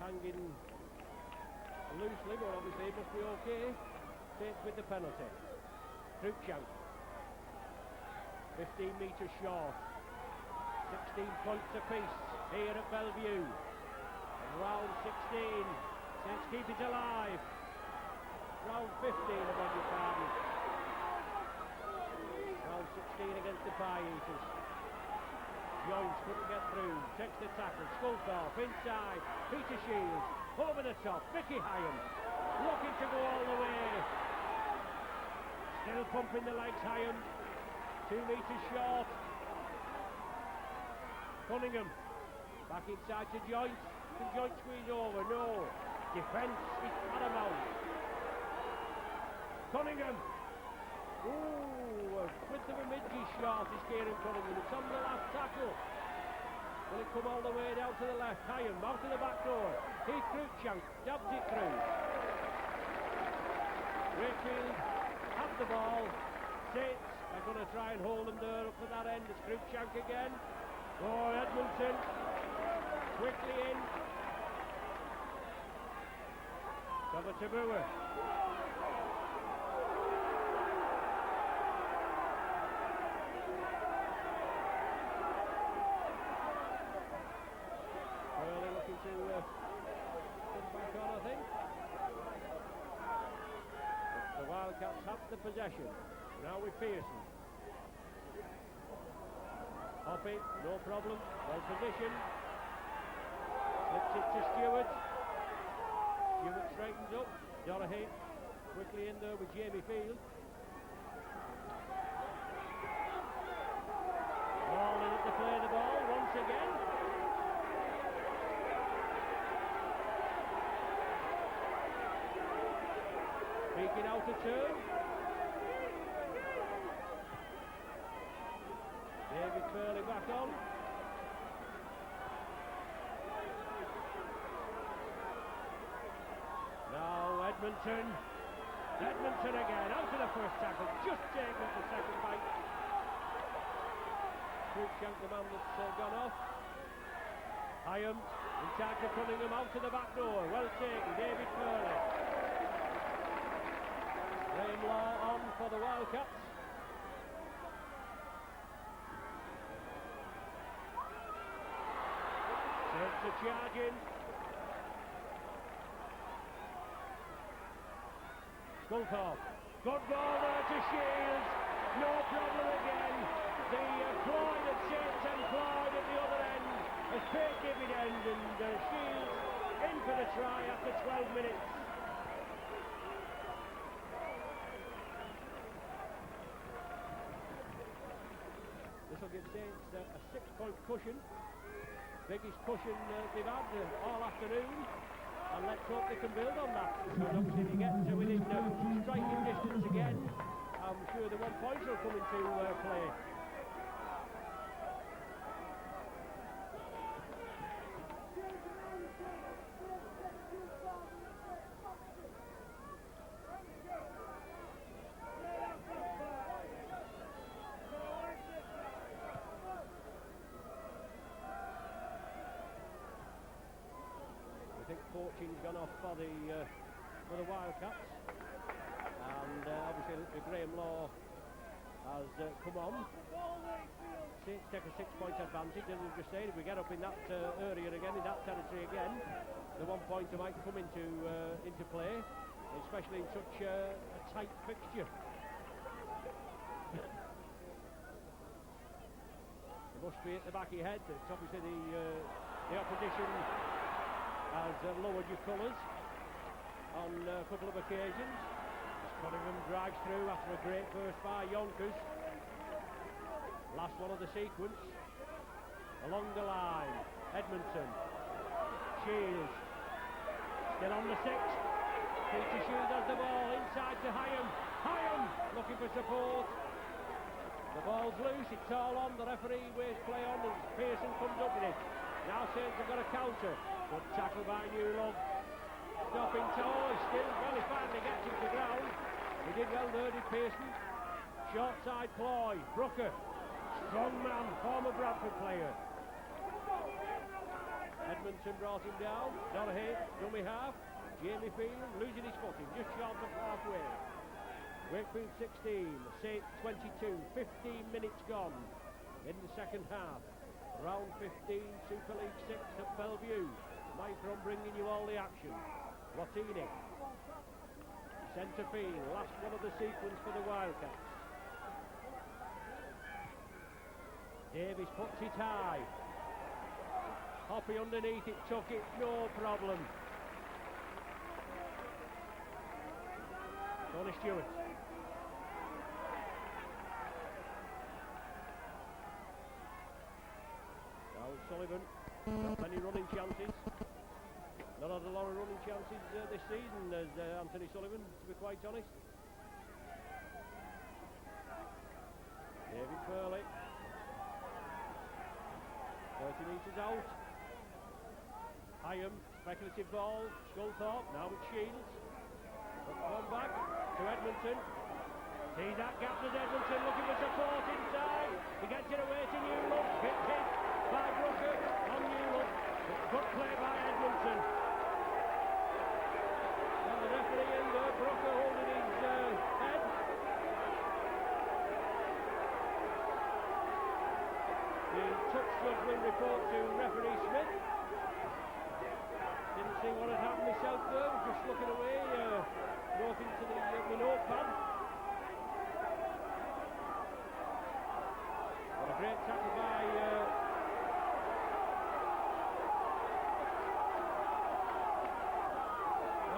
hanging loosely, but obviously it must be okay. Saints with the penalty. Cruikshank. 15 metres short. 16 points apiece here at Bellevue. Round 16. Saints keep it alive. Round 15, I beg your pardon. Round 16 against the Pie Eaters. Jones couldn't get through. Takes the tackle. Skulldorf inside. Peter Shields over the top. Vicky Hyam looking to go all the way. Still pumping the legs, Hyam. 2 metres short. Cunningham back inside to Joyce. Can Joyce squeeze over? No. Defence is paramount. Cunningham. Ooh, a width of a midgie short is Kieran Cunningham. It's on the last tackle. Will it come all the way down to the left? Hyam out to the back door. Heath Cruikshank dabs it through. Wakefield have the ball. Saints are going to try and hold them there up at that end. It's Cruikshank again. Oh, Edmondson quickly in. Cover to Brewer. Early looking to come back on, I think. But the Wildcats have the possession. Now with Pearson. Hoppy, no problem. Well positioned. Flips it to Stewart. Stewart straightens up. Dorahy quickly in there with Jamie Field. All in it to play the ball once again. Speaking out of turn. David Furley back on. Now Edmondson. Edmondson again, out to the first tackle, just taking up the second bite. Cruikshank, the man that's gone off. Hyam, in charge of Cunningham, out to the back door, well taken, David Furley. Graham Law on for the Wildcats. Saints are charging. Skulldorf. Good ball there to Shields. No problem again. The Clyde at Saints and Clyde at the other end has paid dividend, and Shields in for the try after 12 minutes. This will give Saints a 6-point cushion. Biggest cushion they've had all afternoon, and let's hope they can build on that. And obviously if they get to within striking distance again, I'm sure the 1 points will come into play. Fortune's gone off for the Wildcats, and obviously Graham Law has come on. Saints take a 6-point advantage, as we've just said. If we get up in that area again, in that territory again, the 1 pointer might come into play, especially in such a tight fixture. It must be at the back of your head. It's obviously the opposition has lowered your colours on a couple of occasions. Cunningham drives through after a great burst by Yonkers. Last one of the sequence. Along the line, Edmondson. Shields. Still on the 6. Peter Shields has the ball inside to Hyam. Hyam looking for support. The ball's loose, it's all on. The referee waits play on as Pearson comes up with it. Now Saints have got a counter. Good tackle by Newlove. Stopping toe, still well, he finally gets him to ground. He did well there, did Pearson. Short side ploy, Brooker. Strong man, former Bradford player. Edmondson brought him down. Donahay, dummy half. Jamie Field losing his footing, just short of halfway. Wakefield 16, Saints 22, 15 minutes gone in the second half. Round 15, Super League 6 at Bellevue. Micron bringing you all the action. Rottini. Centre field, last one of the sequence for the Wildcats. Davis puts it high. Hoppy underneath it, took it, no problem. Tony Stewart. Now Sullivan, got many running chances. Not had a lot of running chances this season as Anthony Sullivan, to be quite honest. David Furley. 30 metres out. Hyam, speculative ball, Sculthorpe, now with Shields. One back to Edmondson. Sees that gap as Edmondson looking for support inside. He gets it away to Newlook. Bit hit by Brooker on Newlook. Good play by Edmondson. Now the referee and Brooker holding his head. The touch judgment report to referee Smith. Didn't see what had happened myself there, was just looking away, wrote into the notepad. What a great tackle by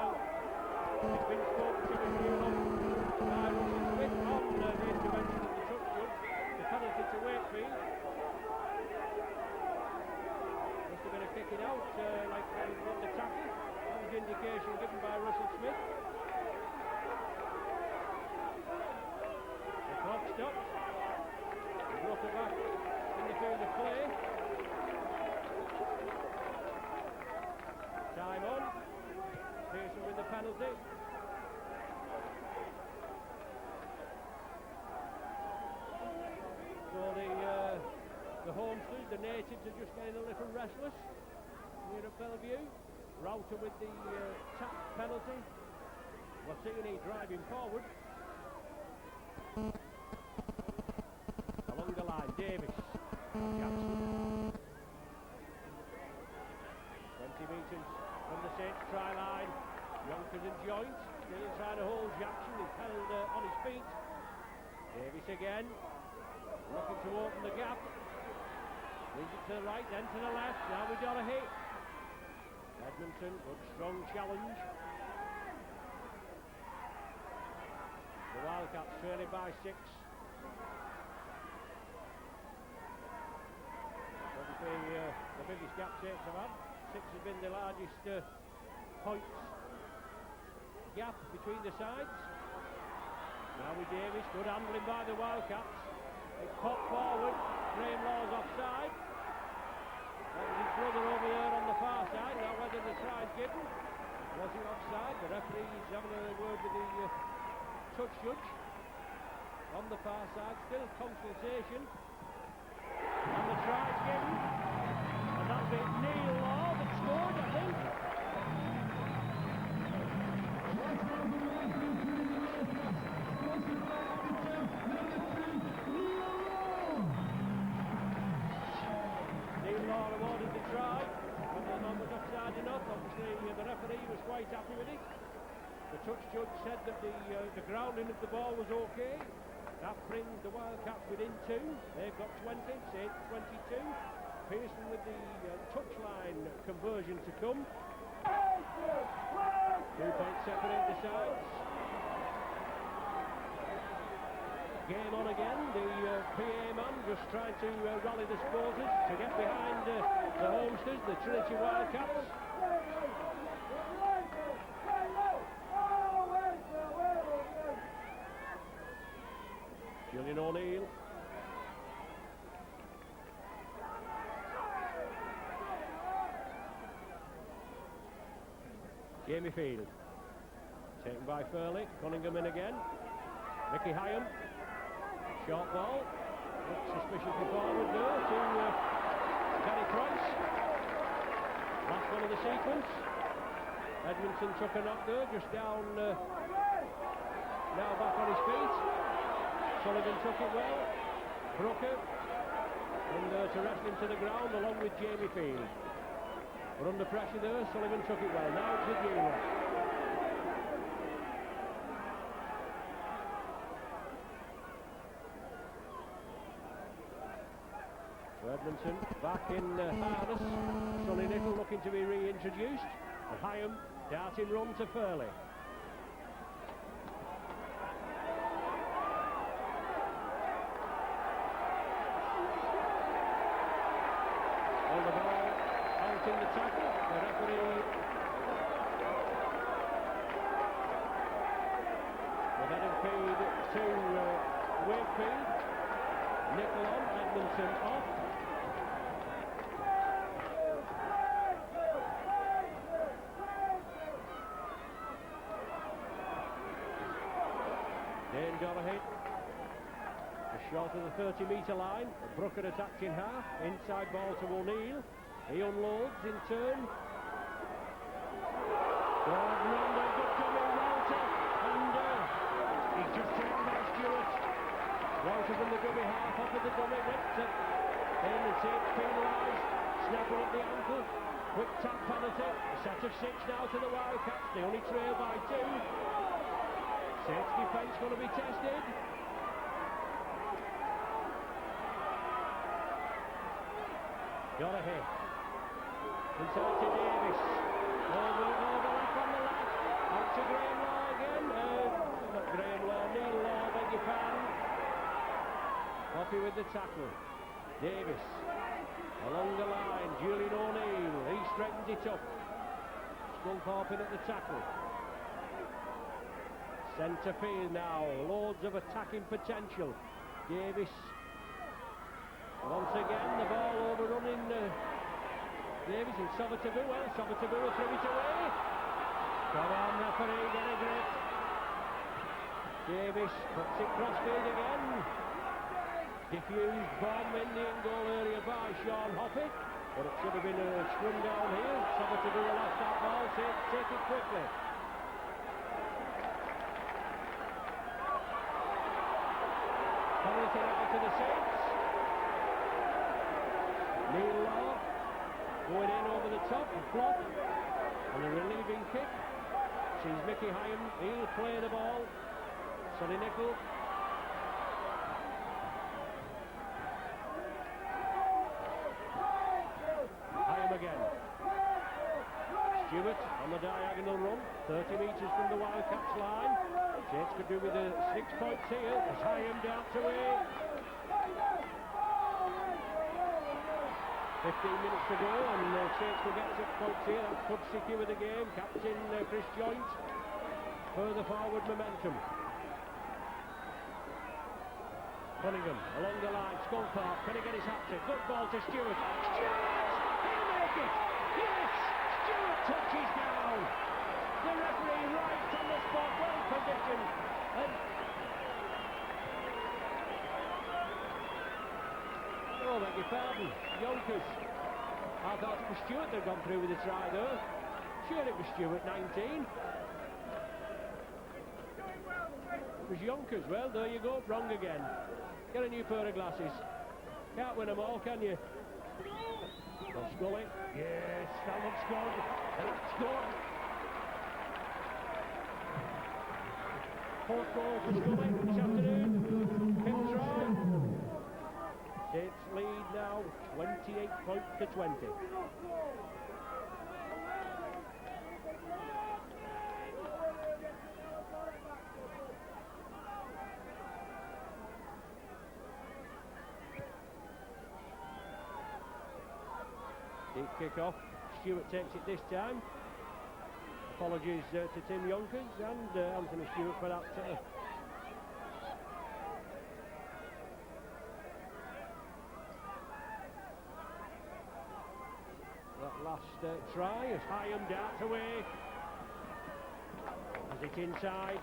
well, it's been spoken to in Newlock by Russell Smith on the intervention of the touch judge, the penalty to Wakefield. Must have been a kicking out, like what the tackle. That was the indication given by Russell Smith. The clock stops. Brooker back in the field of play. Time on. Pearson with the penalty. So the homesters, the natives, are just getting a little restless here at Bellevue. Router with the tap penalty. Wassini driving forward. Along the line, Davis. Jackson. 20 metres from the Saints try line. Yonkers and Joint. Still inside a hole. Jackson is held on his feet. Davis again. Looking to open the gap. Leads it to the right, then to the left. Now we've got a hit. Edmonton, good strong challenge. The Wildcats trailing by 6. Obviously the biggest gap Saints have had. 6 has been the largest points gap between the sides. Now with Davis, good handling by the Wildcats. It's popped forward, Graham Law's offside. That was his brother over there on the far side. Now whether the try's given, was he offside? The referee is having a word with the touch judge on the far side. Still consultation. And the try's given. And that's it. Neil Law that scored, I think. Awarded the try, whether or not was offside or not. Obviously the referee was quite happy with it. The touch judge said that the grounding of the ball was okay. That brings the Wildcats within 2. They've got 20, Saints 22. Pearson with the touchline conversion to come. 2 points separate the sides. Game on again, the PA man just trying to rally the supporters to get behind the homesters, the Trinity Wildcats. Julian O'Neill. Jamie Field. Taken by Furley, Cunningham in again. Mickey Hyam. Short ball, suspiciously forward there to Gary Price. Last one of the sequence. Edmondson took a knock there, just down, now back on his feet. Sullivan took it well. Brooker And to wrest him to the ground along with Jamie Field. But under pressure there, Sullivan took it well. Now it's with Mueller. So Edmondson back in harness. Sonny Nicol looking to be reintroduced. And Hyam darting run to Furley. On the ball, out in the tackle. The referee will let him feed to Wakefield. Nicol on, Edmondson off. Dane Doherty, just short of the 30-metre line. Brooker attacks in half. Inside ball to O'Neill. He unloads in turn. Gordon under, good coming, Walter. And he's just taken by Stewart. Walter from the dummy half, off of the dummy, whipped it in and takes penalised. Snapper at the ankle. Quick tap penalty. A set of 6 now to the Wildcats. They only trail by 2. Saints defence going to be tested. Got a hit. Inside to Davis. Overlap on the left. Out to Graham Law again. Not Graham Law, Neil Law, beg your pardon. Happy with the tackle. Davis. Along the line. Julian O'Neill. He straightens it up. Scunthorpe in at the tackle. Centre field now, loads of attacking potential. Davis, once again the ball overrunning Davis and Sovatabua. Sovatabua threw it away. Come on, referee, get a grip. Davis puts it crossfield again. Diffused bomb in the in-goal area by Sean Hoppy, but it should have been a scrum down here. Sovatabua lost that ball, take it quickly. Penalty now to the Saints. Neil Law going in over the top, a flop, and a relieving kick. Sees Mickey Hyam, he'll play the ball. Sonny Nicol. Hyam again. Stewart on the diagonal run, 30 metres from the Wildcats line. Saints could do with the 6 points here as Hyam darts away. 15 minutes to go and Saints will get 6 points here. That could secure the game. Captain Chris Joint. Further forward momentum. Cunningham along the line. Scunthorpe, can he get his hat-trick? Good ball to Stewart. Stewart! He'll make it! Yes! Stewart touches down! The referee right on the spot, well positioned. And oh, beg your pardon, Yonkers. I thought it was Stewart that had gone through with the try there. Sure, it was Stewart, 19. It was Yonkers. Well, there you go, wrong again. Get a new pair of glasses. Can't win them all, can you? Oh, Scully. Yes, that looks good. That's good. 4th goal for Scully this afternoon. Kim try. Saints lead now 28 points to 20. Deep kick off. Stewart takes it this time. Apologies to Tim Yonkers and Anthony Stewart for that. That last try as Hyam darts away. Has it inside.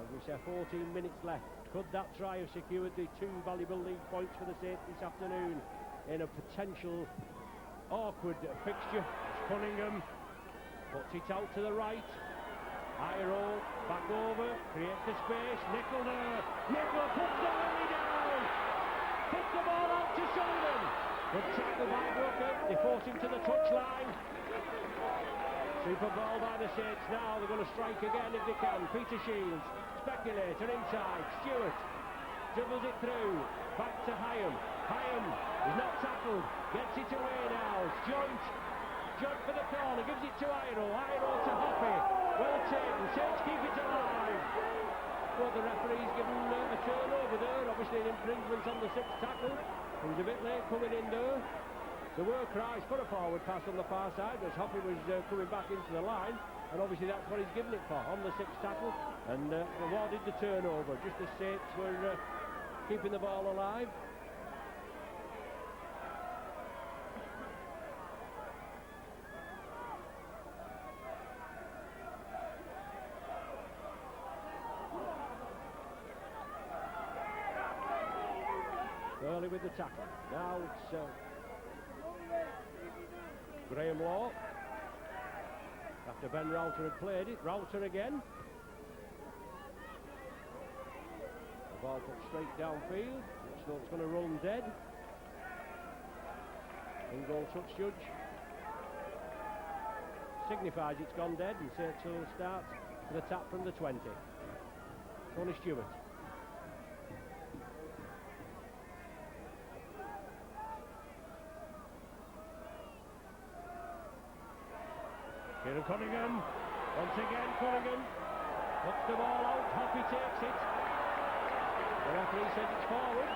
As we say, 14 minutes left. Could that try have secured the 2 valuable league points for the Saints this afternoon in a potential awkward fixture? Cunningham puts it out to the right. Iro back over, creates the space. Nicol there. Nicol puts the lily down. Sullivan. Good tackle by Brooker. They force him to the touchline. Super ball by the Saints now. They're going to strike again if they can. Peter Shields. Speculator inside. Stewart. Dribbles it through. Back to Hyam. Hyam is not tackled. Gets it away now. Joint. Joint for the corner. Gives it to Iro. Iro to Hoppy. Well taken. Saints keep it alive. Well, the referee's given a turnover there. Obviously an infringement on the sixth tackle. He was a bit late coming in there. There were cries for a forward pass on the far side as Hoppy was coming back into the line, and obviously that's what he's given it for, on the sixth tackle, and awarded the turnover, just as Saints were keeping the ball alive. Early with the tackle. Now it's Graham Law. After Ben Rauter had played it, Rauter again. The ball put straight downfield. So it's going to run dead. In goal touch judge signifies it's gone dead, and Saints will start with a tap from the 20. Tony Stewart. Kieran Cunningham, once again Cunningham, puts the ball out, Hoppy takes it. The referee says it's forward.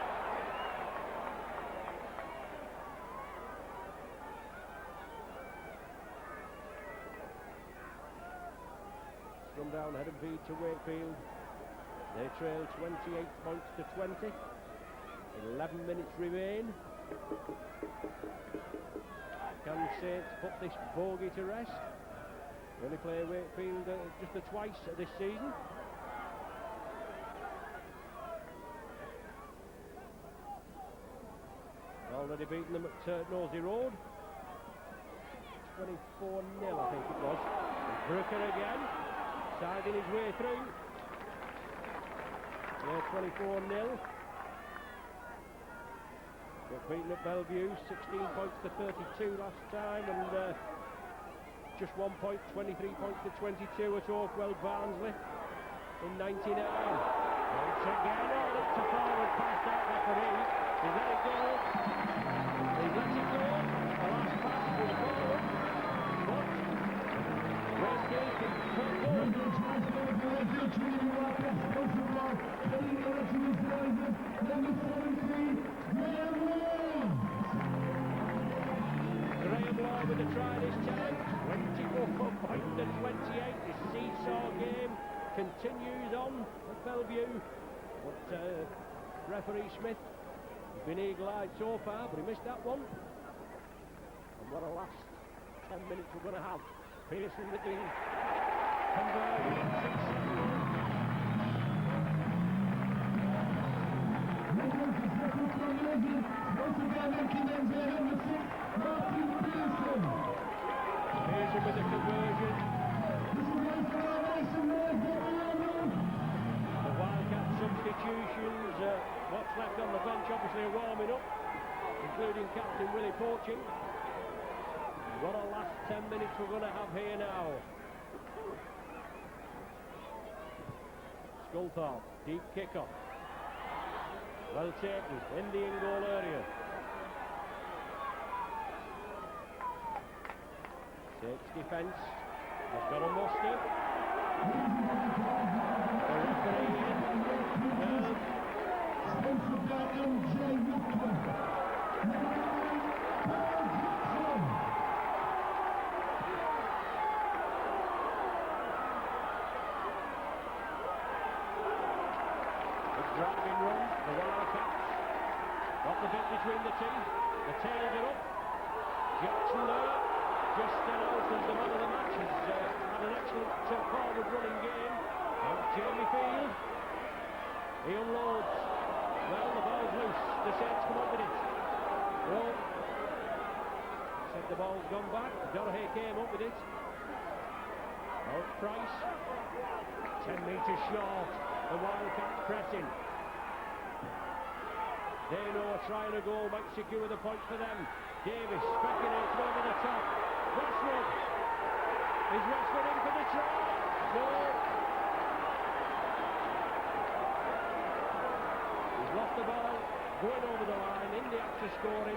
Scrum down, head and feed to Wakefield. They trail 28 points to 20. 11 minutes remain. Can Saints put this bogey to rest? We only play Wakefield just twice this season. Already beaten them at Nosey Road. 24-0 I think it was. Brooker again, siding his way through. Yeah, 24-0. Got beaten at Bellevue, 16 points to 32 last time, and just 1 point, 23 points to 22 at Oakwell Barnsley in 99. Once again, it's a forward pass out referee. He's let it go. He's let it go. The last pass was forward. But Wakefield can put forward. Graham Law with a try this time. 24 points to 28. The seesaw game continues on at Bellevue. But referee Smith has been eagle-eyed so far, but he missed that one. And what a last 10 minutes we're going to have. Pearson with the conversion. Pearson with the conversion. The Wildcat substitutions, what's left on the bench obviously are warming up, including captain Willie Poaching. What a last 10 minutes we're going to have here now. Sculthorpe, deep kick-off. Well taken in the in-goal area. Saints defence has got a muster. The referee driving run, the Wildcats got the bit between the teeth, the tails are up. Jackson there, just out as the man of the match, has had an excellent forward running game. And Jamie Field, he unloads. Well, the ball's loose, the Saints come up with it. Well, said the ball's gone back, Donoghue came up with it. Now it's Price, 10 metres short, the Wildcats pressing. They know trying a goal might secure the point for them. Davis speculates over the top. Westwood. Is Westwood in for the try? No. He's lost the ball, going over the line in the act of scoring.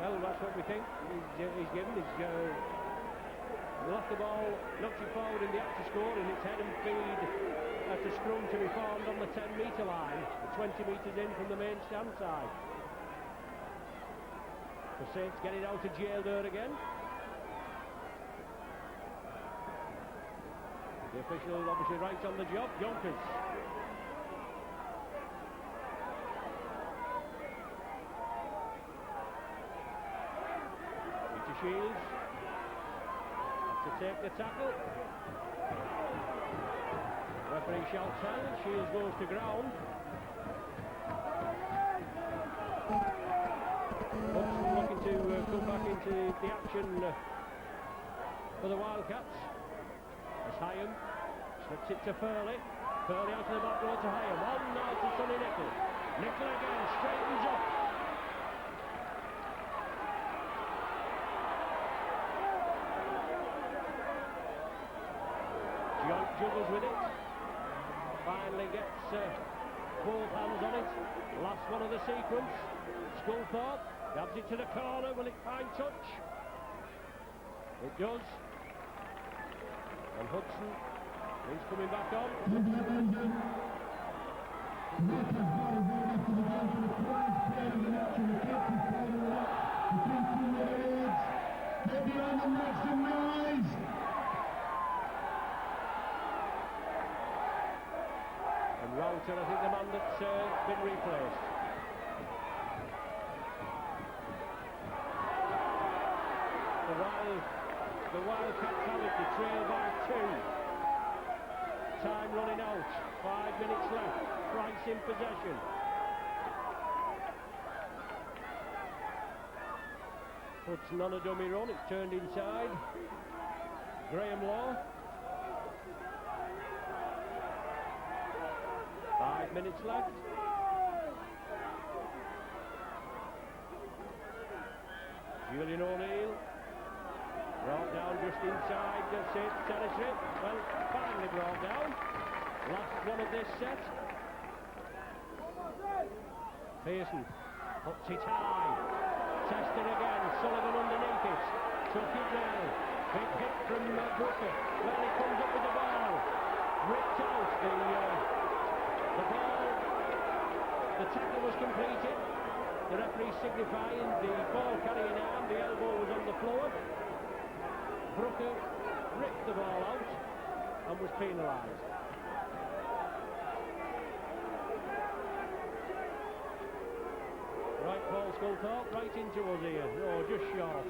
Well, that's what we think. He's given. He lost the ball, knocked it forward in the act of scoring. It's head and feed at a scrum to be formed on the 10-metre line, 20 metres in from the main stand side. The Saints get it out of jail there again. The official obviously right on the job, Yonkers. Peter Shields has to take the tackle. Referee shouts out, Shields goes to ground. Hudson looking to come back into the action for the Wildcats. As Hyam slips it to Furley. Furley out to the back row to Hyam. On now to Sonny Nicol. Nicol again, straightens up. Joint juggles with it. Finally gets both hands on it. Last one of the sequence. Sculthorpe dabs it to the corner. Will it find touch? It does. And Hudson is coming back on. And Router, I think the man that's been replaced. The Wildcats have it to trail by 2. Time running out. 5 minutes left. Price in possession. Hudson on a dummy run. It's turned inside. Graham Law. 5 minutes left. Julian O'Neill. Brought down just inside the Saints territory. Well, finally brought down. Last one of this set. Pearson puts it high. Tested again. Sullivan underneath it. Took it well. Big hit from Brooker. Well, he comes up with the ball. Ripped out the ball. The tackle was completed. The referee signifying the ball carrying arm. The elbow was on the floor. Brooker ripped the ball out and was penalised. Right, Paul Sculthorpe, right into us here. Oh, just short.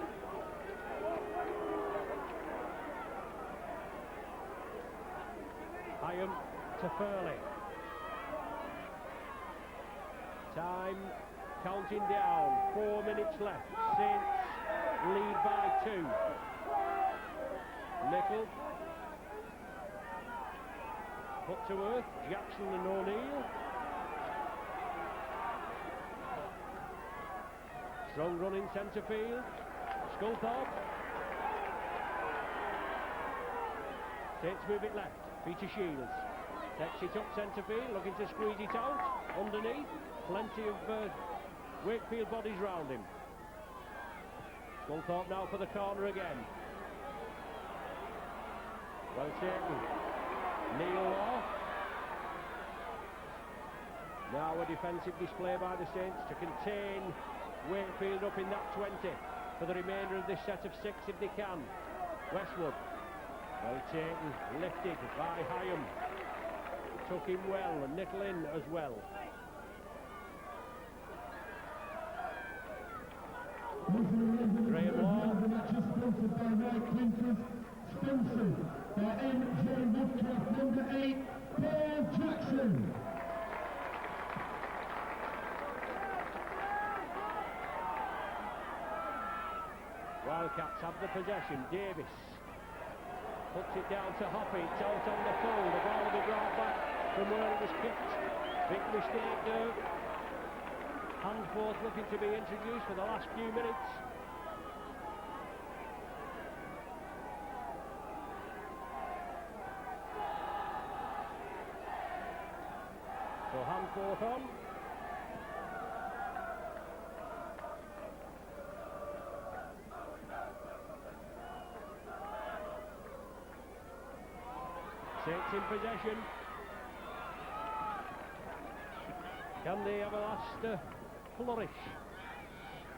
Hyam to Furley. Time counting down. 4 minutes left. Saints lead by 2. Nicol put to earth. Jackson and O'Neill. Strong run in centre field. Sculthorpe. Saints move it left. Peter Shields takes it up centre field, looking to squeeze it out. Underneath, plenty of Wakefield bodies round him. Sculthorpe now for the corner again. Well taken. Neil Law. Now a defensive display by the Saints to contain Wakefield up in that 20 for the remainder of this set of 6 if they can. Westwood. Well taken. Lifted by Hyam. Took him well and Nicol in as well. Graham Law. Number 8, Paul Jackson. Wildcats have the possession. Davis puts it down to Hoppy. It's out on the full. The ball will be brought back from where it was kicked. Big mistake there. Handforth looking to be introduced for the last few minutes. So Handforth on. Saints in possession. Can they have a last flourish?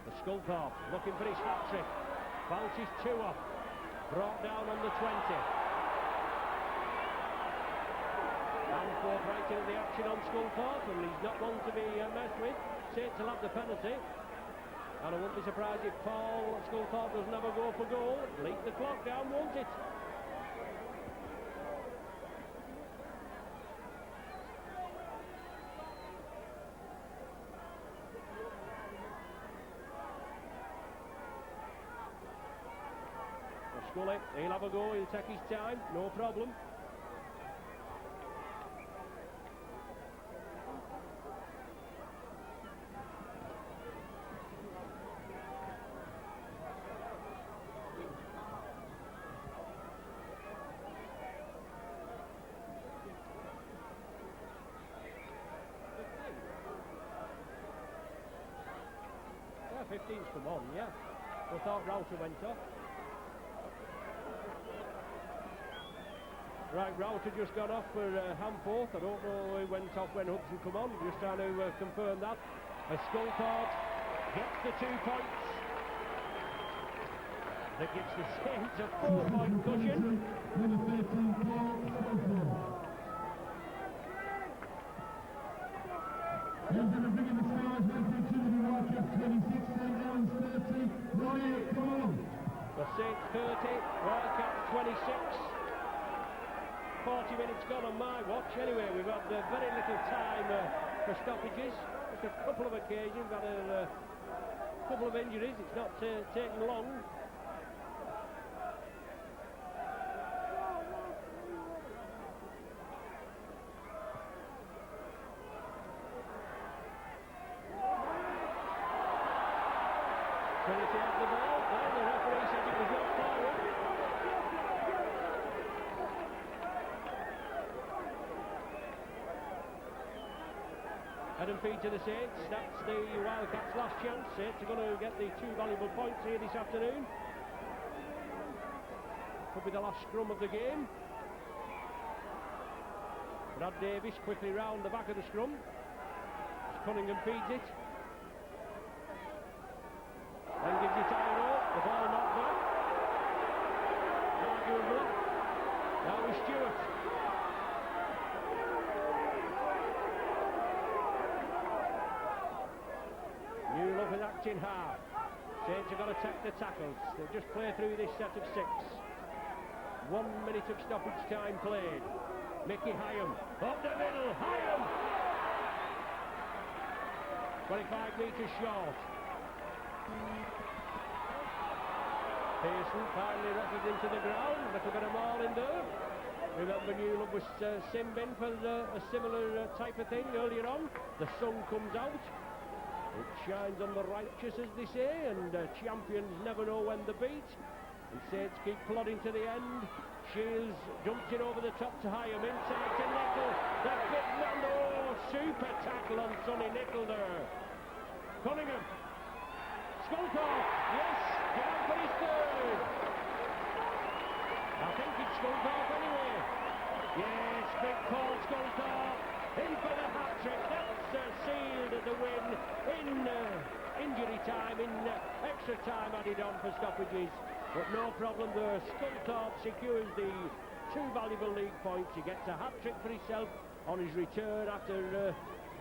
The Sculthorpe looking for his hat-trick. Bounces 2 off. Brought down on the 20. Handforth right into the action on Sculthorpe, and he's not one to be messed with. Saints will have the penalty. And I wouldn't be surprised if Paul Sculthorpe doesn't have a go for goal. Leak the clock down, won't it? Scully, he'll have a go, he'll take his time, no problem. Yeah, 15's come on, yeah. I thought Router went off. Right, Router just got off for Handforth. I don't know he went off when Hudson come on. Just trying to confirm that. Sculthorpe gets the 2 points. That gives the Saints a 4-point cushion. The Saints 30, Wildcats 26. 40 minutes gone on my watch. Anyway, we've had very little time for stoppages. Just a couple of occasions. We've had a couple of injuries. It's not taken long. Trinity have the ball. Well, the referee said it was not forward. Head and feed to the Saints. That's the Wildcats' last chance. Saints are going to get the 2 valuable points here this afternoon. Could be the last scrum of the game. Brad Davis quickly round the back of the scrum. Cunningham feeds it. Then gives it Tyro. The ball knocked back. Arguably. Now with Stewart. New Love is acting hard. Saints have got to take the tackles. They'll just play through this set of 6. 1 minute of stoppage time played. Mickey Hyam. Up the middle. Hyam! 25 metres short. Pearson finally wrestled into the ground. A little bit of maul in there. Remember, Newland was Simbin for a similar type of thing earlier on. The sun comes out. It shines on the righteous, as they say, and champions never know when they're beat. The Saints keep plodding to the end. Shields jumps it over the top to Hyam, inside to Nickel. The big man, oh, super tackle on Sonny Nickel there. Cunningham. Sculthorpe, yes, down for his 3rd. I think it's Sculthorpe anyway. Yes, big Paul Sculthorpe, in for the hat-trick. That's sealed the win in injury time, in extra time added on for stoppages. But no problem there. Sculthorpe secures the 2 valuable league points. He gets a hat-trick for himself on his return after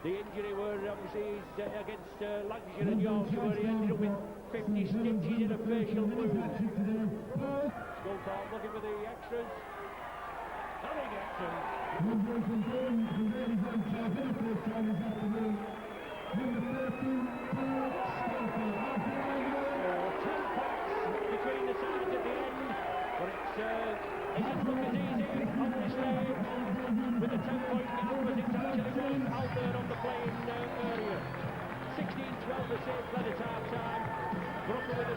the injury where obviously he's against Lancashire and Yorkshire, where he ended up with 50 stitches in a facial wound. Sculthorpe looking for the extras. And he gets them. Between the sides at the end, but it's as good as easy, obviously, with the 10-point gap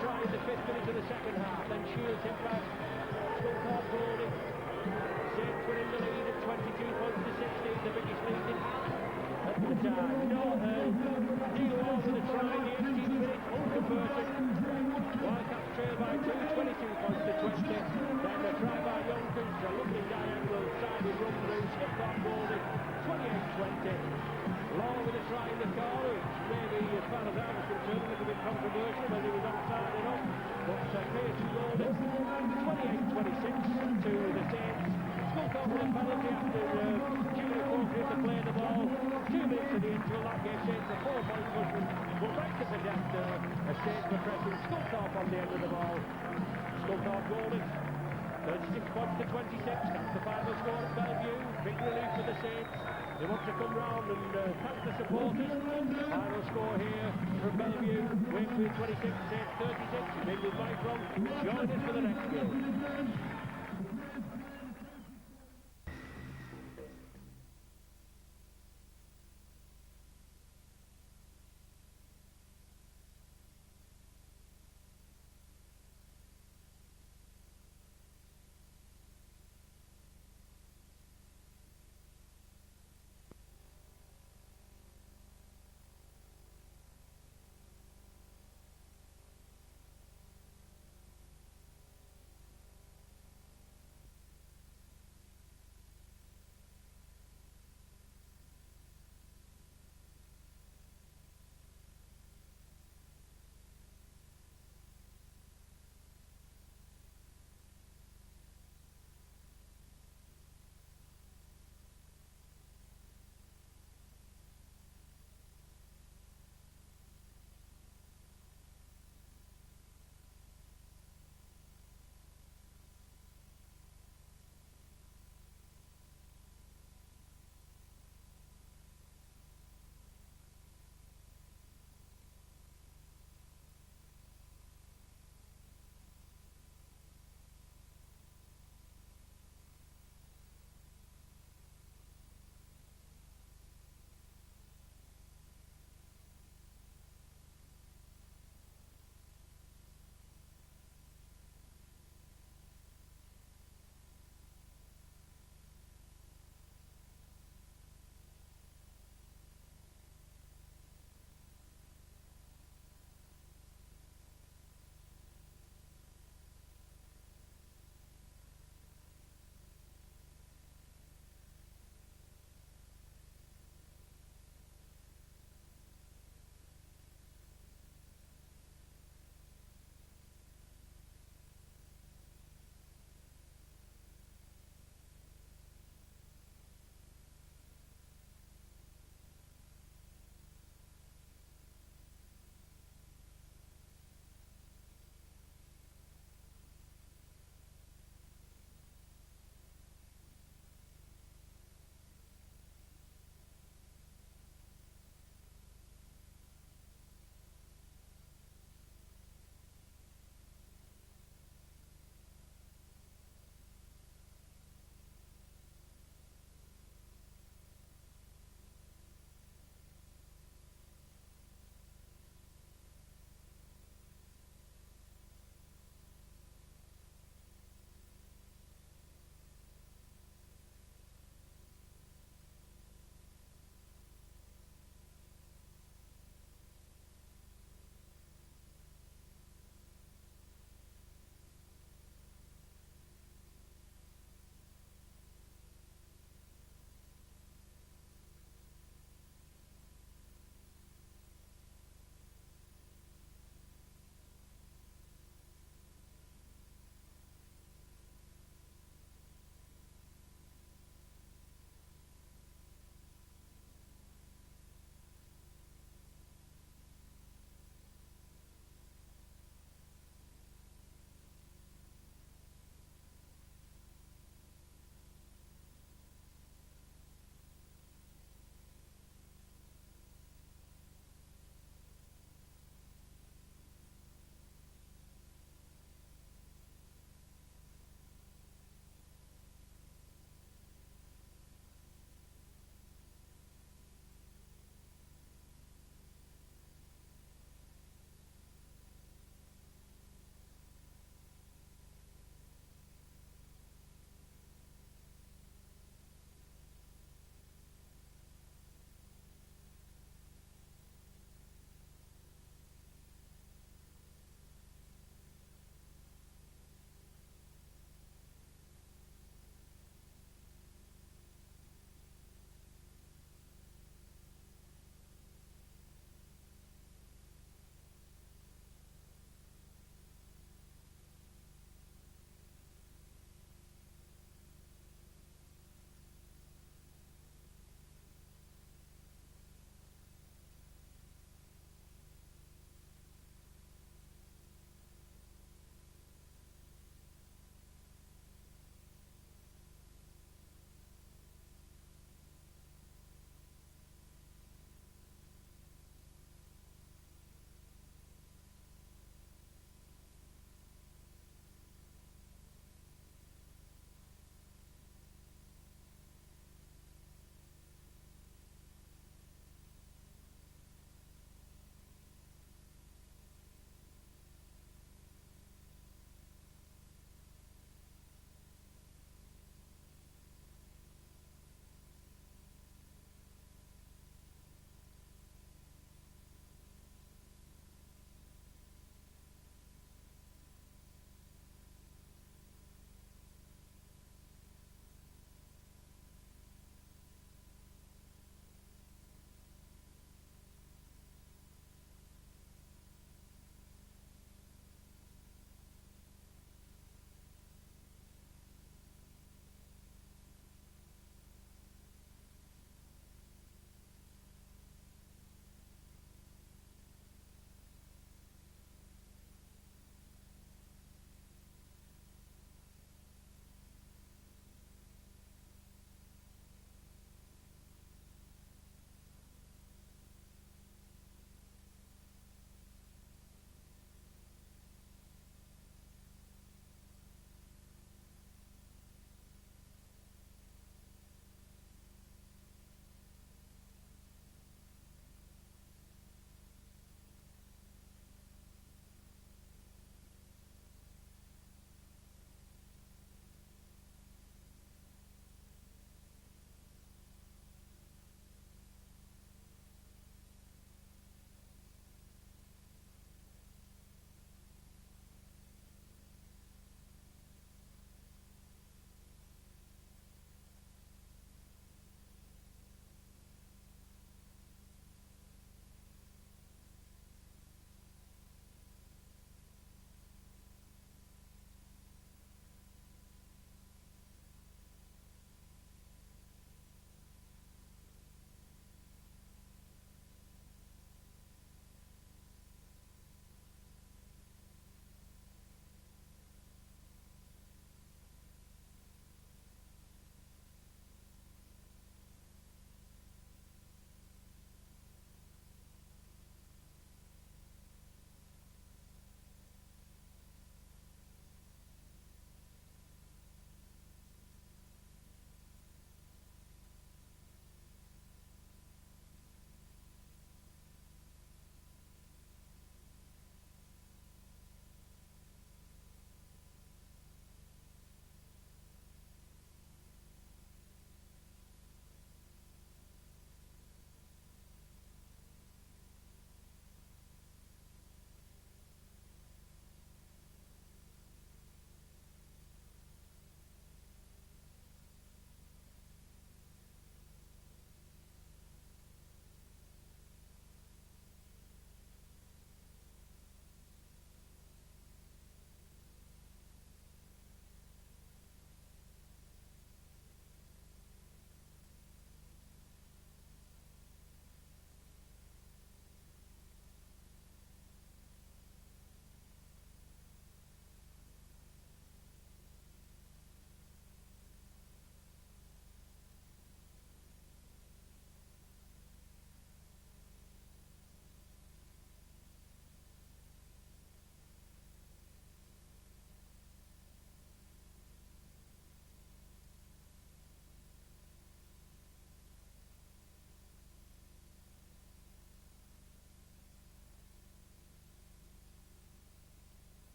try in the 5th minute of the second half, then Shields hit back. Scunthorpe holding. Saints were in the lead at 22 points to 16, the biggest lead in at the time. Norton, Neil Wall with a try in the 18th minute, unconverted. Wildcats trail by 22 points to 20. Then a try by Yonkers, a lovely diagonal sided run through. Scunthorpe holding, 28-20. Law with a try in the corner, which maybe, as far as I was concerned, a little bit controversial as he was offside enough. But Pearson rolled it 28-26 to the Saints. Scunthorpe with a penalty after Junior Courtney to play the ball. 2 minutes to the interval, that gave Saints a 4-point push. But right to protect a Saints were pressing. Scunthorpe on the end of the ball. Scunthorpe rolled it 36 points to 26. That's the final score at Bellevue. Big relief for the Saints. They want to come round and thank the supporters. Final score here from Bellevue. Wakefield 26, Saints 36. Big with Mike Ron. Join us for the next game.